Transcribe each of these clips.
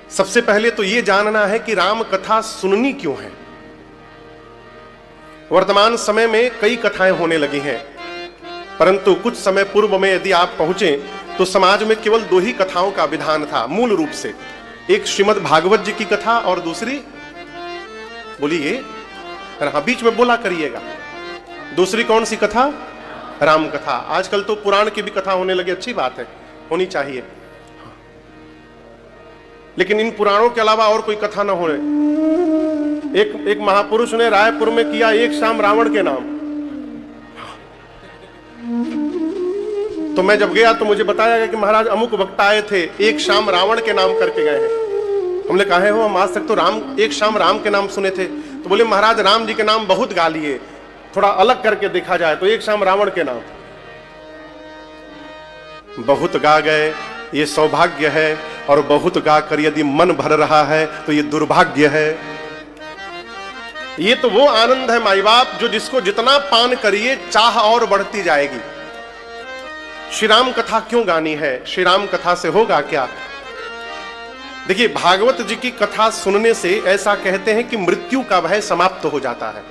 सबसे पहले तो यह जानना है कि राम कथा सुननी क्यों है। वर्तमान समय में कई कथाएं होने लगी हैं, परंतु कुछ समय पूर्व में यदि आप पहुंचे तो समाज में केवल दो ही कथाओं का विधान था मूल रूप से। एक श्रीमद् भागवत जी की कथा और दूसरी, बोलिए, हाँ बीच में बोला करिएगा, दूसरी कौन सी कथा? राम कथा। आजकल तो पुराण की भी कथा होने लगी, अच्छी बात है, होनी चाहिए, लेकिन इन पुराणों के अलावा और कोई कथा ना होने। एक महापुरुष ने रायपुर में किया एक शाम रावण के नाम। तो मैं जब गया तो मुझे बताया गया कि महाराज अमुक वक्ता आए थे, एक शाम रावण के नाम करके गए हैं। हमने कहा है, हो हम आज तक तो एक शाम राम के नाम सुने थे। तो बोले महाराज राम जी के नाम बहुत गा लिए, थोड़ा अलग करके देखा जाए तो एक शाम रावण के नाम। बहुत गा गए, ये सौभाग्य है, और बहुत गाकर यदि मन भर रहा है तो ये दुर्भाग्य है। ये तो वो आनंद है माई बाप जो जिसको जितना पान करिए चाह और बढ़ती जाएगी। श्री राम कथा क्यों गानी है? श्री राम कथा से होगा क्या? देखिए, भागवत जी की कथा सुनने से ऐसा कहते हैं कि मृत्यु का भय समाप्त हो जाता है।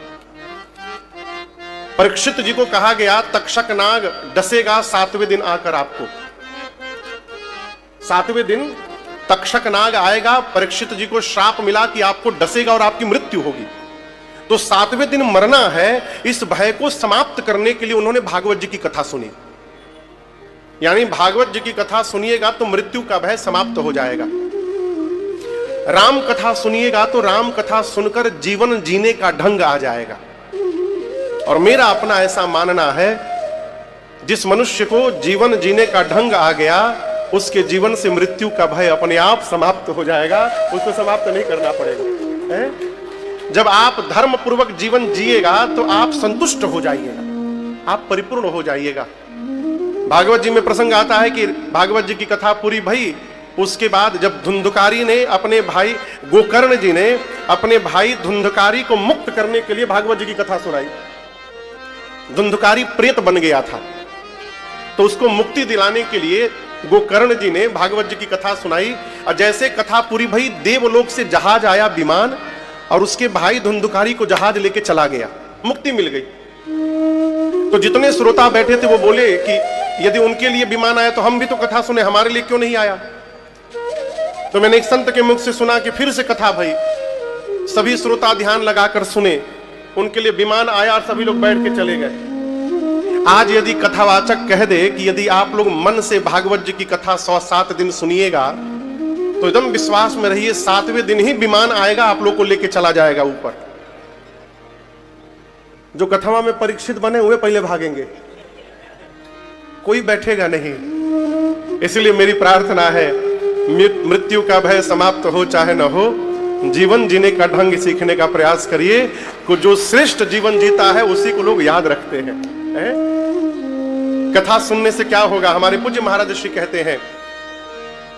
परीक्षित जी को कहा गया तक्षक नाग डसेगा 7वें दिन आकर आपको। 7वें दिन तक्षक नाग आएगा, परीक्षित जी को श्राप मिला कि आपको डसेगा और आपकी मृत्यु होगी। तो 7वें दिन मरना है, इस भय को समाप्त करने के लिए उन्होंने भागवत जी की कथा सुनी। यानी भागवत जी की कथा सुनिएगा तो मृत्यु का भय समाप्त हो जाएगा। राम कथा सुनिएगा तो राम कथा सुनकर जीवन जीने का ढंग आ जाएगा। और मेरा अपना ऐसा मानना है, जिस मनुष्य को जीवन जीने का ढंग आ गया उसके जीवन से मृत्यु का भय अपने आप समाप्त हो जाएगा, उसको समाप्त नहीं करना पड़ेगा है? जब आप धर्म पूर्वक जीवन जिएगा तो आप संतुष्ट हो जाइएगा, आप परिपूर्ण हो जाइएगा। भागवत जी में प्रसंग आता है कि भागवत जी की कथा पूरी भई, उसके बाद जब धुंधुकारी ने अपने भाई गोकर्ण जी ने अपने भाई धुंधुकारी को मुक्त करने के लिए भागवत जी की कथा सुनाई। धुंधुकारी प्रेत बन गया था, तो उसको मुक्ति दिलाने के लिए गोकर्ण जी ने भागवत जी की कथा सुनाई। और जैसे कथा पूरी भई, देवलोक से जहाज आया विमान, और उसके भाई धुंधुकारी को जहाज लेके चला गया, मुक्ति मिल गई। तो जितने श्रोता बैठे थे वो बोले कि यदि उनके लिए विमान आया तो हम भी तो कथा सुने, हमारे लिए क्यों नहीं आया? तो मैंने एक संत के मुख से सुना कि फिर से कथा भई, सभी श्रोता ध्यान लगाकर सुने, उनके लिए विमान आया और सभी लोग बैठ के चले गए। आज यदि कथावाचक कह दे कि यदि आप लोग मन से भागवत जी की कथा 107 दिन सुनिएगा तो एकदम विश्वास में रहिए, 7वें दिन ही विमान आएगा, आप लोग को लेके चला जाएगा ऊपर। जो कथावा में परीक्षित बने हुए पहले भागेंगे, कोई बैठेगा नहीं। इसलिए मेरी प्रार्थना है, मृत्यु का भय समाप्त हो चाहे न हो, जीवन जीने का ढंग सीखने का प्रयास करिए। को जो श्रेष्ठ जीवन जीता है उसी को लोग याद रखते हैं। कथा सुनने से क्या होगा? हमारे पूज्य महाराज श्री कहते हैं,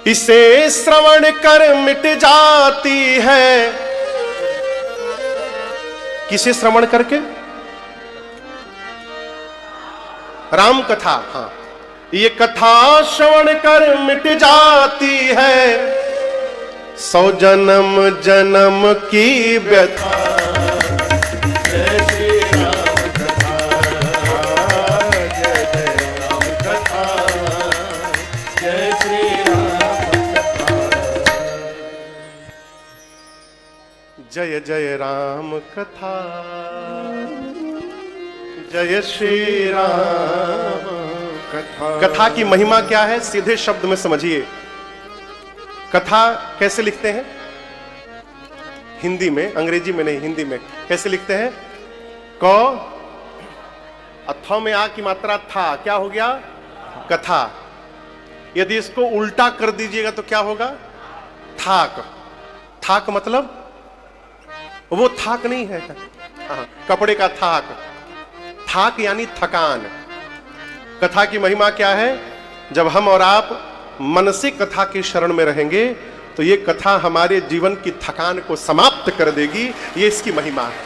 इसे श्रवण कर मिट जाती है। किसे श्रवण करके? राम कथा। हाँ, ये कथा श्रवण कर मिट जाती है, 100 जन्म जन्म की व्यथा। जय श्री राम कथा, जय जय राम कथा, जय श्री राम कथा, जय जय राम कथा, जय श्री राम कथा। कथा की महिमा क्या है? सीधे शब्द में समझिए। कथा कैसे लिखते हैं? हिंदी में, अंग्रेजी में नहीं, हिंदी में कैसे लिखते हैं? क अथ में आ की मात्रा था, क्या हो गया? कथा। यदि इसको उल्टा कर दीजिएगा तो क्या होगा? थाक। थाक मतलब वो थाक नहीं है, कपड़े का थाक। थाक यानी थकान। कथा की महिमा क्या है? जब हम और आप मन से कथा की शरण में रहेंगे तो ये कथा हमारे जीवन की थकान को समाप्त कर देगी। ये इसकी महिमा है।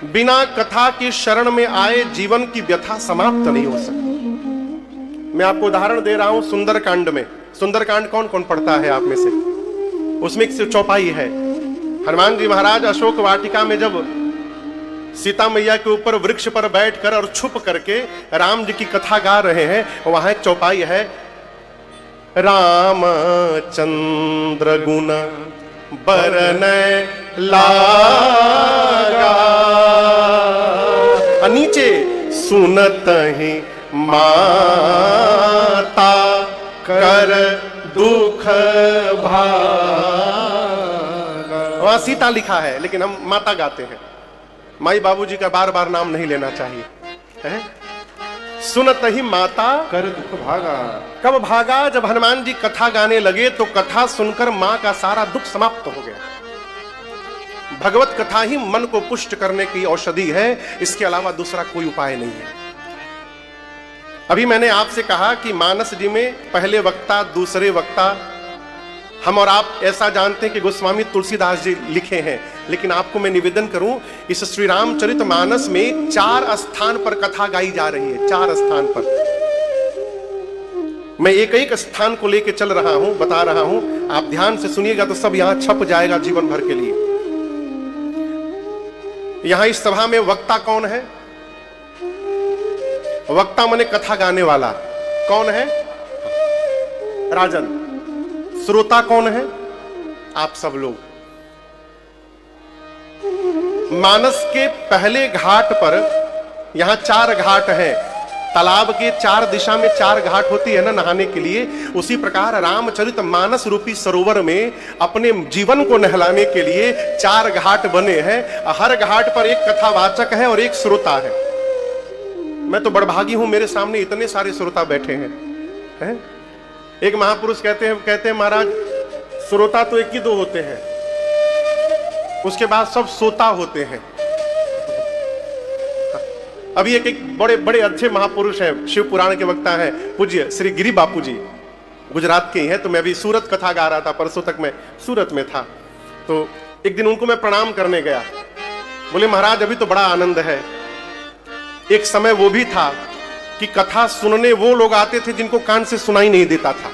बिना कथा की शरण में आए जीवन की व्यथा समाप्त नहीं हो सकती। मैं आपको उदाहरण दे रहा हूं सुंदरकांड में। सुंदरकांड कौन कौन पढ़ता है आप में से? उसमें एक चौपाई है। हनुमान जी महाराज अशोक वाटिका में जब सीता मैया के ऊपर वृक्ष पर बैठकर और छुप करके राम जी की कथा गा रहे हैं, वहां एक चौपाई है, रामचंद्र गुण बरनय लागा, नीचे सुनत ही माता कर दुख भागा। वहां सीता लिखा है लेकिन हम माता गाते हैं। माई बाबूजी का बार बार नाम नहीं लेना चाहिए है? सुनत ही माता कर दुख भागा। कब भागा? जब हनुमान जी कथा गाने लगे तो कथा सुनकर मां का सारा दुख समाप्त हो गया। भगवत कथा ही मन को पुष्ट करने की औषधि है, इसके अलावा दूसरा कोई उपाय नहीं है। अभी मैंने आपसे कहा कि मानस जी में पहले वक्ता, दूसरे वक्ता, हम और आप ऐसा जानते हैं कि गोस्वामी तुलसीदास जी लिखे हैं, लेकिन आपको मैं निवेदन करूं, इस श्री रामचरितमानस में 4 स्थान पर कथा गाई जा रही है। 4 स्थान पर मैं एक एक स्थान को लेकर चल रहा हूं, बता रहा हूं, आप ध्यान से सुनिएगा तो सब यहां छप जाएगा जीवन भर के लिए। यहां इस सभा में वक्ता कौन है? वक्ता माने कथा गाने वाला। कौन है? राजन। श्रोता कौन है? आप सब लोग। मानस के पहले घाट पर, यहां 4 घाट हैं। तालाब के 4 दिशा में 4 घाट होती है ना नहाने के लिए, उसी प्रकार रामचरित मानस रूपी सरोवर में अपने जीवन को नहलाने के लिए 4 घाट बने हैं। हर घाट पर एक कथावाचक है और एक श्रोता है। मैं तो बड़भागी हूं, मेरे सामने इतने सारे श्रोता बैठे हैं। एक महापुरुष कहते हैं महाराज, श्रोता तो 1 ही 2 होते हैं, उसके बाद सब सोता होते हैं। अभी एक बड़े बड़े अच्छे महापुरुष हैं, शिव पुराण के वक्ता हैं, पूज्य श्री गिरी बापू जी, गुजरात के ही हैं। तो मैं अभी सूरत कथा गा रहा था, परसों तक मैं सूरत में था। तो एक दिन उनको मैं प्रणाम करने गया। बोले महाराज अभी तो बड़ा आनंद है, एक समय वो भी था कि कथा सुनने वो लोग आते थे जिनको कान से सुनाई नहीं देता था।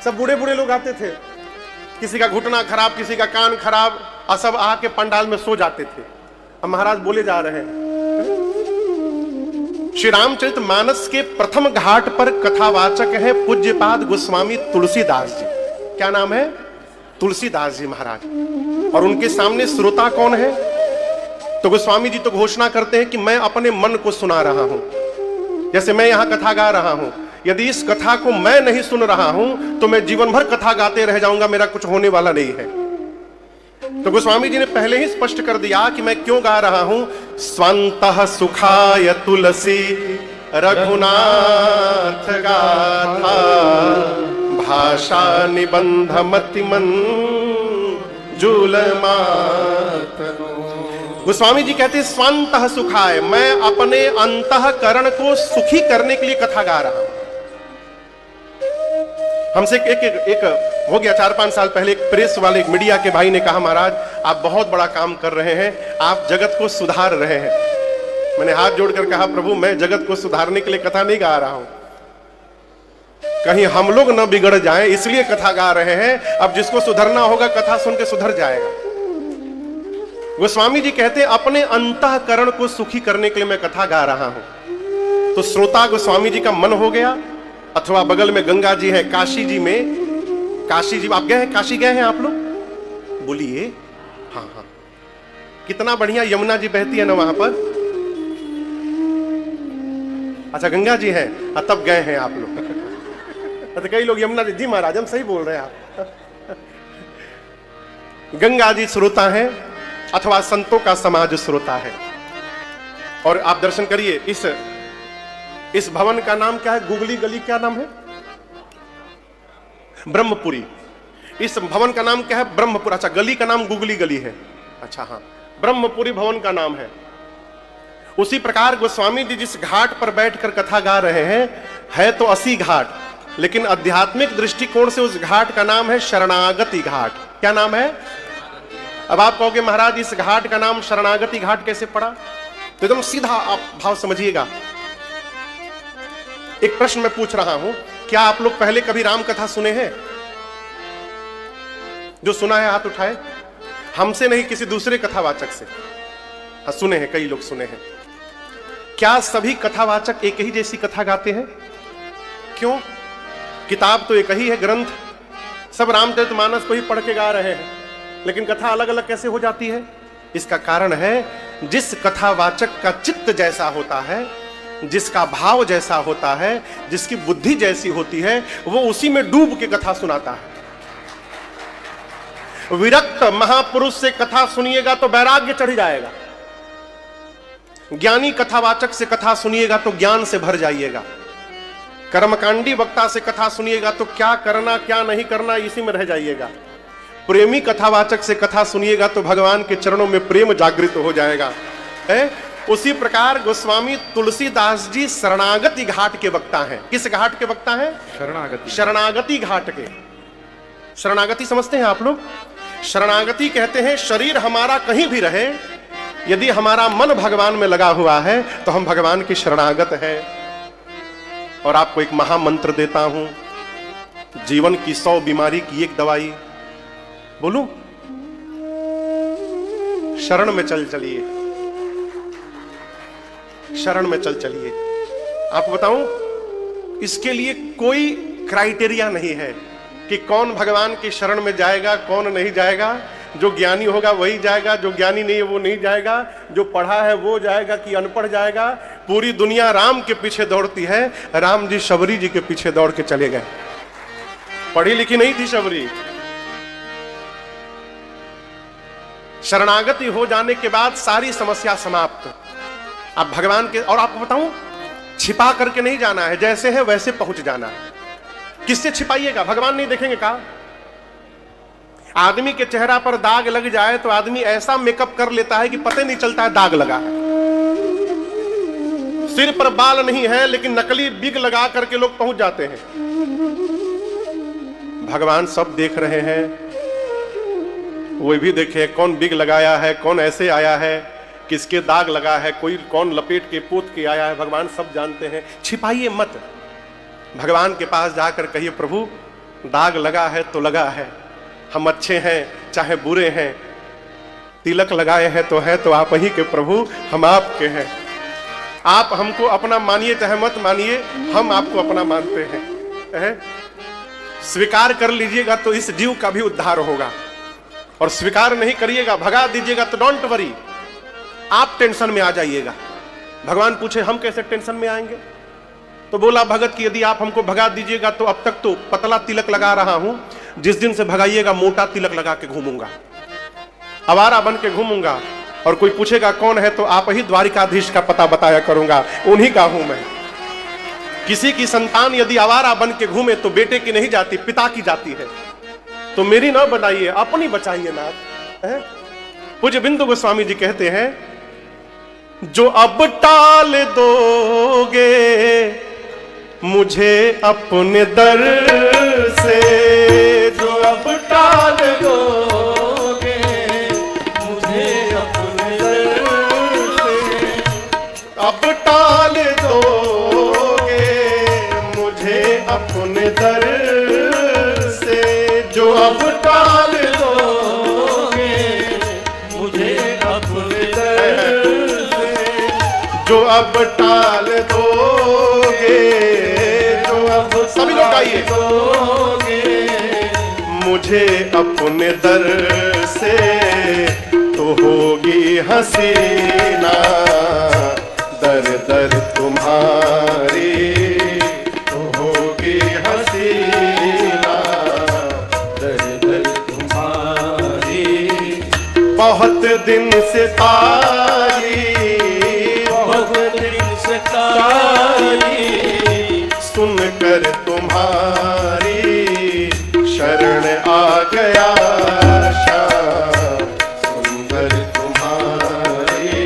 सब बूढ़े बूढ़े लोग आते थे, किसी का घुटना खराब, किसी का कान खराब, और सब आके पंडाल में सो जाते थे। अब महाराज बोले जा रहे हैं, श्री रामचरित मानस के प्रथम घाट पर कथावाचक है पूज्यपाद गोस्वामी तुलसीदास जी। क्या नाम है? तुलसीदास जी महाराज। और उनके सामने श्रोता कौन है? तो गोस्वामी जी तो घोषणा करते हैं कि मैं अपने मन को सुना रहा हूं। जैसे मैं यहां कथा गा रहा हूं, यदि इस कथा को मैं नहीं सुन रहा हूं तो मैं जीवन भर कथा गाते रह जाऊंगा, मेरा कुछ होने वाला नहीं है। तो गोस्वामी जी ने पहले ही स्पष्ट कर दिया कि मैं क्यों गा रहा हूं। स्वंतः सुखाय तुलसी रघुनाथ गाथा, भाषा निबंध मतिमन जुलमातनु। गोस्वामी जी कहते हैं स्वंतः सुखाय, मैं अपने अंतःकरण को सुखी करने के लिए कथा गा रहा हूं। हमसे एक हो गया 4-5 साल पहले, एक प्रेस वाले, एक मीडिया के भाई ने कहा महाराज आप बहुत बड़ा काम कर रहे हैं, आप जगत को सुधार रहे हैं। मैंने हाथ जोड़कर कहा प्रभु मैं जगत को सुधारने के लिए कथा नहीं गा रहा हूं, कहीं हम लोग न बिगड़ जाएं इसलिए कथा गा रहे हैं। अब जिसको सुधरना होगा कथा सुन के सुधर जाएगा। गोस्वामी जी कहते हैं अपने अंतःकरण को सुखी करने के लिए मैं कथा गा रहा हूं। तो श्रोता गोस्वामी जी का मन हो गया। अथवा बगल में गंगा जी है, काशी जी में, काशी जी आप गए हैं? काशी गए हैं आप लोग? बोलिए। हाँ हाँ, कितना बढ़िया यमुना जी बहती है ना वहां पर। अच्छा गंगा जी है, तब गए हैं आप लोग। तो कई लोग यमुना जी महाराज हम सही बोल रहे हैं आप। गंगा जी श्रोता है अथवा संतों का समाज श्रोता है। और आप दर्शन करिए, इस भवन का नाम क्या है? गुगली गली, क्या नाम है? ब्रह्मपुरी। इस भवन का नाम क्या है? ब्रह्मपुर। अच्छा, गली का नाम गुगली गली है। अच्छा हाँ, ब्रह्मपुरी भवन का नाम है। उसी प्रकार गोस्वामी जी जिस घाट पर बैठकर कथा गा रहे हैं, है तो 80 घाट, लेकिन आध्यात्मिक दृष्टिकोण से उस घाट का नाम है शरणागति घाट। क्या नाम है? अब आप कहोगे महाराज इस घाट का नाम शरणागति घाट कैसे पड़ा? तो एकदम सीधा आप भाव समझिएगा। एक प्रश्न मैं पूछ रहा हूं क्या आप लोग पहले कभी राम कथा सुने हैं? जो सुना है हाथ उठाए। हमसे नहीं, किसी दूसरे कथावाचक से। हाँ सुने हैं, कई लोग सुने हैं। क्या सभी कथावाचक एक ही जैसी कथा गाते हैं? क्यों? किताब तो एक ही है, ग्रंथ, सब रामचरितमानस को ही पढ़ के गा रहे हैं, लेकिन कथा अलग अलग कैसे हो जाती है? इसका कारण है जिस कथावाचक का चित्त जैसा होता है, जिसका भाव जैसा होता है, जिसकी बुद्धि जैसी होती है, वो उसी में डूब के कथा सुनाता है। विरक्त महापुरुष से कथा सुनिएगा तो वैराग्य चढ़ जाएगा, ज्ञानी कथावाचक से कथा सुनिएगा तो ज्ञान से भर जाइएगा, कर्मकांडी वक्ता से कथा सुनिएगा तो क्या करना क्या नहीं करना इसी में रह जाइएगा, प्रेमी कथावाचक से कथा सुनिएगा तो भगवान के चरणों में प्रेम जागृत हो जाएगा। उसी प्रकार गोस्वामी तुलसीदास जी शरणागति घाट के वक्ता हैं। किस घाट के वक्ता हैं? शरणागति घाट के। शरणागति समझते हैं आप लोग? शरणागति कहते हैं शरीर हमारा कहीं भी रहे, यदि हमारा मन भगवान में लगा हुआ है तो हम भगवान की शरणागत है। और आपको एक महामंत्र देता हूं, जीवन की 100 बीमारी की एक दवाई बोलूं? शरण में चलिए, शरण में चलिए। आपको बताऊं, इसके लिए कोई क्राइटेरिया नहीं है कि कौन भगवान की शरण में जाएगा कौन नहीं जाएगा। जो ज्ञानी होगा वही जाएगा, जो ज्ञानी नहीं है वो नहीं जाएगा, जो पढ़ा है वो जाएगा कि अनपढ़ जाएगा। पूरी दुनिया राम के पीछे दौड़ती है, राम जी शबरी जी के पीछे दौड़ के चले गए। पढ़ी लिखी नहीं थी शबरी। शरणागति हो जाने के बाद सारी समस्या समाप्त। अब भगवान के, और आपको बताऊं, छिपा करके नहीं जाना है, जैसे है वैसे पहुंच जाना है। किससे छिपाइएगा? भगवान नहीं देखेंगे का? आदमी के चेहरा पर दाग लग जाए तो आदमी ऐसा मेकअप कर लेता है कि पता नहीं चलता है दाग लगा है। सिर पर बाल नहीं है लेकिन नकली बिग लगा करके लोग पहुंच जाते हैं। भगवान सब देख रहे हैं, वो भी देखे कौन बिग लगाया है, कौन ऐसे आया है, किसके दाग लगा है, कोई कौन लपेट के पोत के आया है, भगवान सब जानते हैं। छिपाइए मत, भगवान के पास जाकर कहिए प्रभु दाग लगा है तो लगा है, हम अच्छे हैं चाहे बुरे हैं, तिलक लगाए हैं तो आप ही के प्रभु, हम आपके हैं। आप हमको अपना मानिए चाहे मत मानिए, हम आपको अपना मानते हैं। स्वीकार कर लीजिएगा तो इस जीव का भी उद्धार होगा, और स्वीकार नहीं करिएगा, भगा दीजिएगा तो डोंट वरी, आप टेंशन में आ जाइएगा। भगवान पूछे हम कैसे टेंशन में आएंगे? तो बोला भगत कि यदि आप हमको भगा दीजिएगा तो अब तक तो पतला तिलक लगा रहा हूं, जिस दिन से भगाइएगा मोटा तिलक लगा के घूमूंगा, आवारा बन के घूमूंगा, और कोई पूछेगा कौन है तो आप ही द्वारिकाधीश का पता बताया करूंगा, उन्हीं का हूं मैं। किसी की संतान यदि आवारा बन के घूमे तो बेटे की नहीं जाती, पिता की जाती है। तो मेरी ना बनाइए, अपनी बचाइए नाथ। पूज्य बिंदु गोस्वामी जी कहते हैं, जो अब टाल दोगे मुझे अपने दर से, जो अब टाल दोगे मुझे अपने दर से, अब टाल दोगे मुझे अपने दर से, जो अब टाल दोगे मुझे अपने दर से, जो अब टाल दोगे, जो अब सभी लोग आइए, मुझे अपने दर से तो होगी हसीना, दर दर तुम्हारी तो होगी हसीना, दर दर तुम्हारी। बहुत दिन से तारी, बहुत दिन से तारी, सुनकर तुम्हारी शरण आ गया श्याम, सुंदर तुम्हारी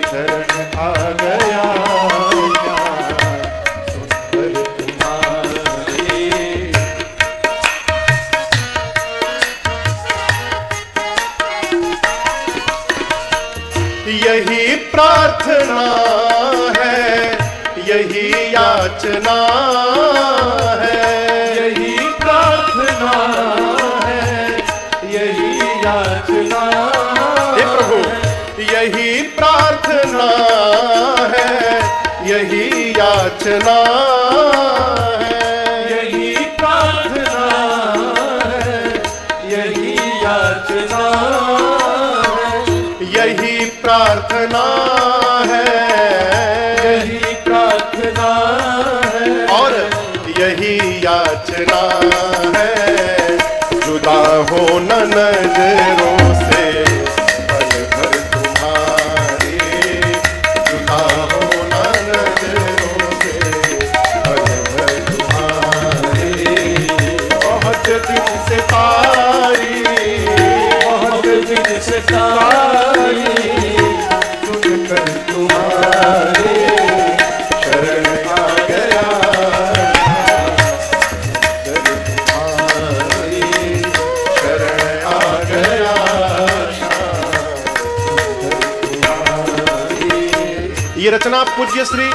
शरण आ गया श्याम, सुंदर तुम्हारी। यही प्रार्थना है, यही याचना याचना है, यही प्रार्थना है, यही याचना है, यही प्रार्थना है, यही प्रार्थना है, और यही याचना है। जुदा हो न नजरों से पल भर तुम्हारे, जुदा हो न नजरों से पल भर तुम्हारे। बहुत दिन से तारी, बहुत दिन से तारी, सुनकर तुम्हारे शरण आ गया, शरण आ गया। ये रचना पूज्य श्री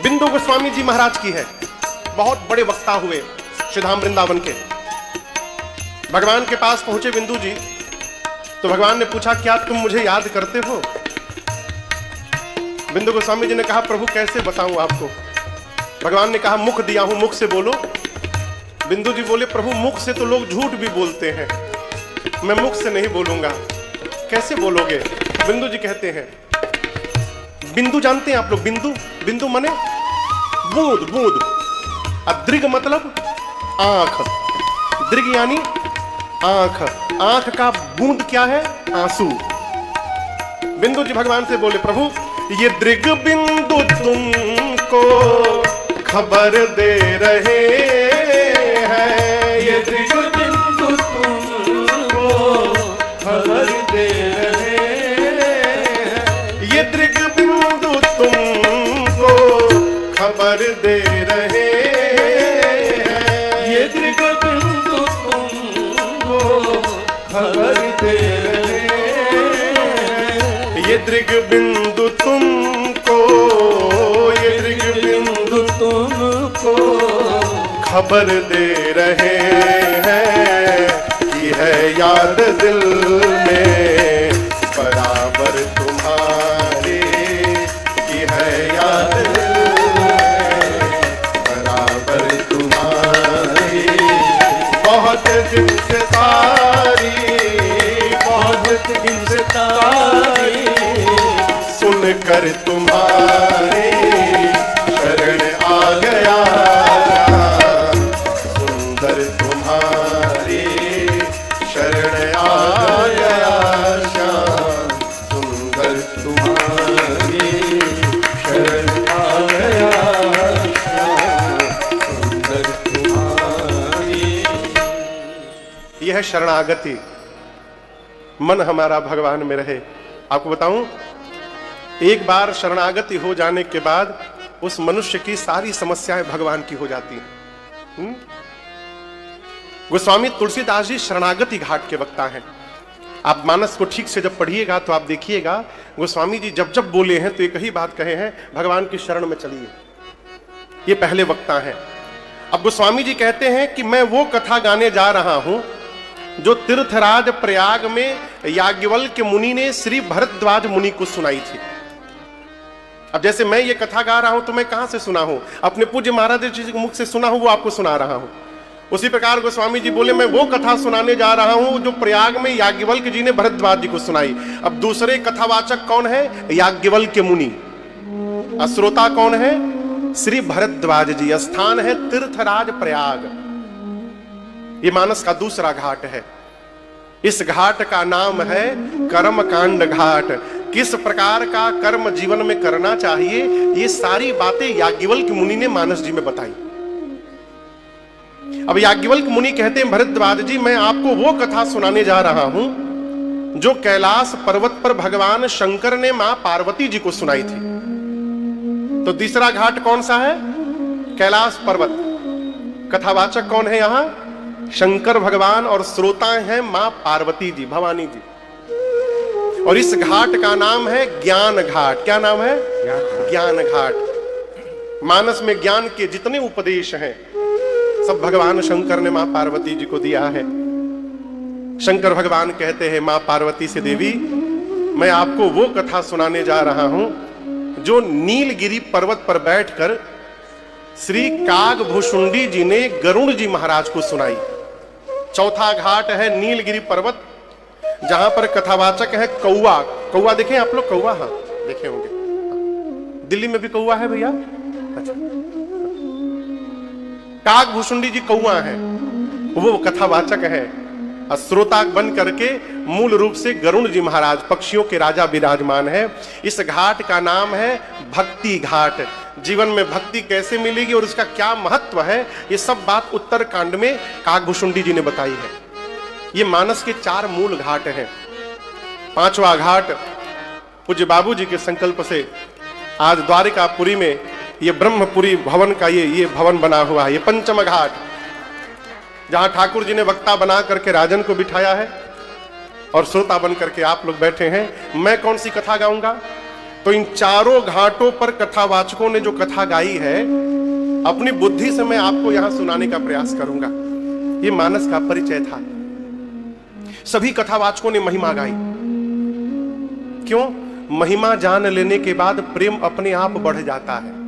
बिंदु गोस्वामी जी महाराज की है। बहुत बड़े वक्ता हुए श्रीधाम वृंदावन के। भगवान के पास पहुंचे बिंदु जी तो भगवान ने पूछा, क्या तुम मुझे याद करते हो? बिंदु गोस्वामी जी ने कहा, प्रभु कैसे बताऊं आपको? भगवान ने कहा, मुख दिया हूं, मुख से बोलो। बिंदु जी बोले, प्रभु मुख से तो लोग झूठ भी बोलते हैं, मैं मुख से नहीं बोलूंगा। कैसे बोलोगे? बिंदु जी कहते हैं, बिंदु जानते हैं आप लोग? बिंदु, बिंदु माने बूंद, बूंद। अब दृग मतलब आंख, दृग यानी आंख, आंख का बूंद क्या है? आंसू। बिंदु जी भगवान से बोले, प्रभु ये दृग बिंदु तुमको खबर दे रहे हैं, ये दृग बिंदु तुमको खबर दे रहे हैं, ये दृग बिंदु तुमको खबर दे रहे हैं, ये दृग बिंदु तुमको खबर दे रहे हैं, ये दृग बिंदु तुमको, ये दृग बिंदु तुमको खबर दे रहे हैं कि है याद दिल में बराबर तुम्हारे, कि है याद दिल में बराबर तुम्हारे। बहुत दिन से तारी, बहुत दिन से तारी, सुनकर तुम्हारे शरण आ गया, सुंदर तुम्हारे शरण आ गया, श्याम सुंदर तुम्हारे शरण आ गया, श्याम सुंदर तुम्हारे। यह है शरणागति। मन हमारा भगवान में रहे। आपको बताऊं, एक बार शरणागति हो जाने के बाद उस मनुष्य की सारी समस्याएं भगवान की हो जाती हैं। गोस्वामी तुलसीदास जी शरणागति घाट के वक्ता हैं। आप मानस को ठीक से जब पढ़िएगा तो आप देखिएगा, गोस्वामी जी जब जब बोले हैं तो एक ही बात कहे हैं, भगवान की शरण में चलिए। ये पहले वक्ता हैं। अब गोस्वामी जी कहते हैं कि मैं वो कथा गाने जा रहा हूं जो तीर्थराज प्रयाग में याज्ञवल्क्य मुनि ने श्री भरद्वाज मुनि को सुनाई थी। अब जैसे मैं ये कथा गा रहा हूं तो मैं कहां से सुना हूं? अपने पूज्य महाराज जी के मुख से सुना हूं, वो आपको सुना रहा हूं। उसी प्रकार गोस्वामी जी बोले, मैं वो कथा सुनाने जा रहा हूं जो प्रयाग में याज्ञवल्क्य जी ने भरद्वाज जी को सुनाई। अब दूसरे कथावाचक कौन है? याज्ञवल्क्य मुनि। श्रोता कौन है? श्री भरद्वाज जी। स्थान है तीर्थराज प्रयाग। ये मानस का दूसरा घाट है। इस घाट का नाम है कर्मकांड घाट। किस प्रकार का कर्म जीवन में करना चाहिए, ये सारी बातें याज्ञवल्क्य मुनि ने मानस जी में बताई। अब याज्ञवल्क्य मुनि कहते हैं, भरद्वाज जी मैं आपको वो कथा सुनाने जा रहा हूं जो कैलाश पर्वत पर भगवान शंकर ने मां पार्वती जी को सुनाई थी। तो तीसरा घाट कौन सा है? कैलाश पर्वत। कथावाचक कौन है यहां? शंकर भगवान, और श्रोता हैं मां पार्वती जी, भवानी जी। और इस घाट का नाम है ज्ञान घाट। क्या नाम है? ज्ञान घाट। मानस में ज्ञान के जितने उपदेश हैं सब भगवान शंकर ने मां पार्वती जी को दिया है। शंकर भगवान कहते हैं मां पार्वती से, देवी मैं आपको वो कथा सुनाने जा रहा हूं जो नीलगिरी पर्वत पर बैठकर श्री कागभूषुंडी जी ने गरुड़ जी महाराज को सुनाई। चौथा घाट है नीलगिरी पर्वत, जहां पर कथावाचक है कौआ। कौआ देखें आप लोग? कौआ, हाँ देखे होंगे। दिल्ली में भी कौआ है भैया? अच्छा। कागभूषुंडी जी कौआ है, वो कथावाचक है। श्रोता बन करके मूल रूप से गरुड़ जी महाराज पक्षियों के राजा विराजमान है। इस घाट का नाम है भक्ति घाट। जीवन में भक्ति कैसे मिलेगी और उसका क्या महत्व है, ये सब बात उत्तर कांड में कागभूषुंडी जी ने बताई है। ये मानस के 4 मूल घाट हैं। 5वां घाट पूज्य बाबू जी के संकल्प से आज द्वारिकापुरी में ये ब्रह्मपुरी भवन का ये भवन बना हुआ है। ये 5वां घाट, जहां ठाकुर जी ने वक्ता बना करके राजन को बिठाया है और श्रोता बन करके आप लोग बैठे हैं। मैं कौन सी कथा गाऊंगा? तो इन 4 घाटों पर कथावाचकों ने जो कथा गाई है, अपनी बुद्धि से मैं आपको यहां सुनाने का प्रयास करूंगा। ये मानस का परिचय था। सभी कथावाचकों ने महिमा गाई। क्यों? महिमा जान लेने के बाद प्रेम अपने आप बढ़ जाता है।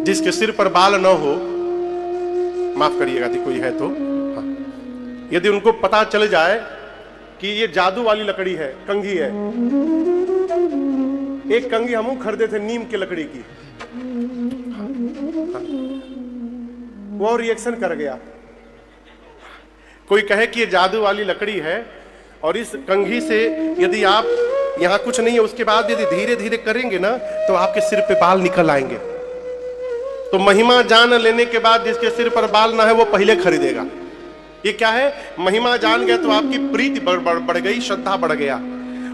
जिसके सिर पर बाल न हो, माफ करिएगा यदि कोई है तो, हाँ, यदि उनको पता चल जाए कि ये जादू वाली लकड़ी है, कंघी है। एक कंघी हम खरीदे थे नीम की लकड़ी की, वो रिएक्शन कर गया। कोई कहे कि ये जादू वाली लकड़ी है और इस कंघी से यदि आप यहां कुछ नहीं है, उसके बाद यदि धीरे धीरे करेंगे ना तो आपके सिर पे बाल निकल आएंगे। तो महिमा जान लेने के बाद जिसके सिर पर बाल ना है वो पहले खरीदेगा। ये क्या है? महिमा जान गए तो आपकी प्रीति बढ़ गई, श्रद्धा बढ़ गया।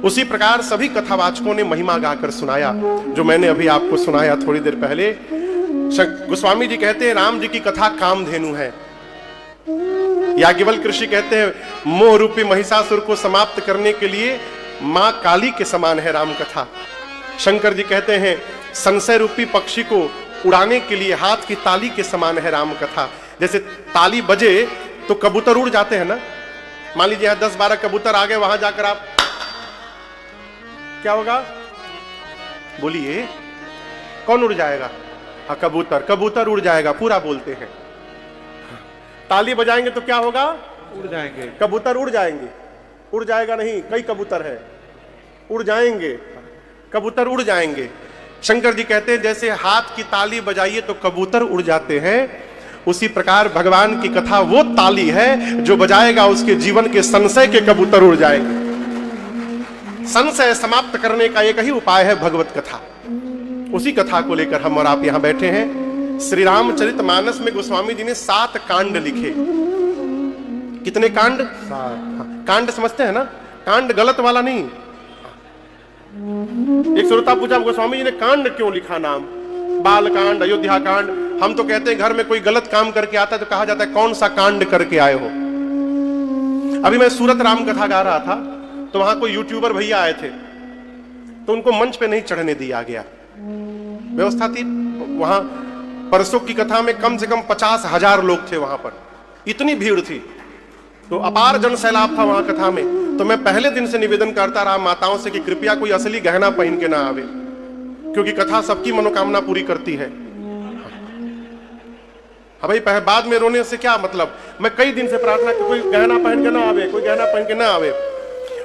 उसी प्रकार सभी कथावाचकों ने महिमा गाकर सुनाया, जो मैंने अभी आपको सुनाया थोड़ी देर पहले। गोस्वामी जी कहते हैं राम जी की कथा कामधेनु है। याज्ञवल्क्य ऋषि कहते हैं मोह रूपी महिषासुर को समाप्त करने के लिए मां काली के समान है राम कथा। शंकर जी कहते हैं संशय रूपी पक्षी को उड़ाने के लिए हाथ की ताली के समान है राम कथा। जैसे ताली बजे तो कबूतर उड़ जाते हैं ना। मान लीजिए यहां 10-12 कबूतर आ गए, वहां जाकर आप क्या होगा? बोलिए, कौन उड़ जाएगा? हाँ, कबूतर। कबूतर उड़ जाएगा, पूरा बोलते हैं। ताली बजाएंगे तो क्या होगा? उड़ जाएंगे। कबूतर उड़ जाएंगे। उड़ जाएगा नहीं, कई कबूतर है, उड़ जाएंगे, कबूतर उड़ जाएंगे। शंकर जी कहते हैं जैसे हाथ की ताली बजाइए तो कबूतर उड़ जाते हैं, उसी प्रकार भगवान की कथा वो ताली है जो बजाएगा उसके जीवन के संशय के कबूतर उड़ जाएंगे। संशय समाप्त करने का एक ही उपाय है भगवत कथा। उसी कथा को लेकर हम और आप यहां बैठे हैं। श्री रामचरितमानस में गोस्वामी जी ने 7 कांड लिखे। कितने कांड? 7। कांड समझते हैं ना? कांड गलत वाला नहीं। एक श्रोता पूछा गोस्वामी जी ने कांड क्यों लिखा नाम? बाल कांड, अयोध्या कांड। हम तो कहते हैं घर में कोई गलत काम करके आता है तो कहा जाता है कौन सा कांड करके आए हो। अभी मैं सूरत राम कथा गा रहा था तो वहां कोई यूट्यूबर भैया आए थे, तो उनको मंच पे नहीं चढ़ने दिया गया। व्यवस्था थी वहां, परसों की कथा में कम से कम 50,000 लोग थे वहां पर, इतनी भीड़ थी, तो अपार जन सैलाब था वहां कथा में। तो मैं पहले दिन से निवेदन करता रहा माताओं से कि कृपया कोई असली गहना पहन के ना आवे, क्योंकि कथा सबकी मनोकामना पूरी करती है। हाँ भाई, बाद में रोने से क्या मतलब। मैं कई दिन से प्रार्थना कि कोई गहना पहन के ना आवे, कोई गहना पहन के ना आवे।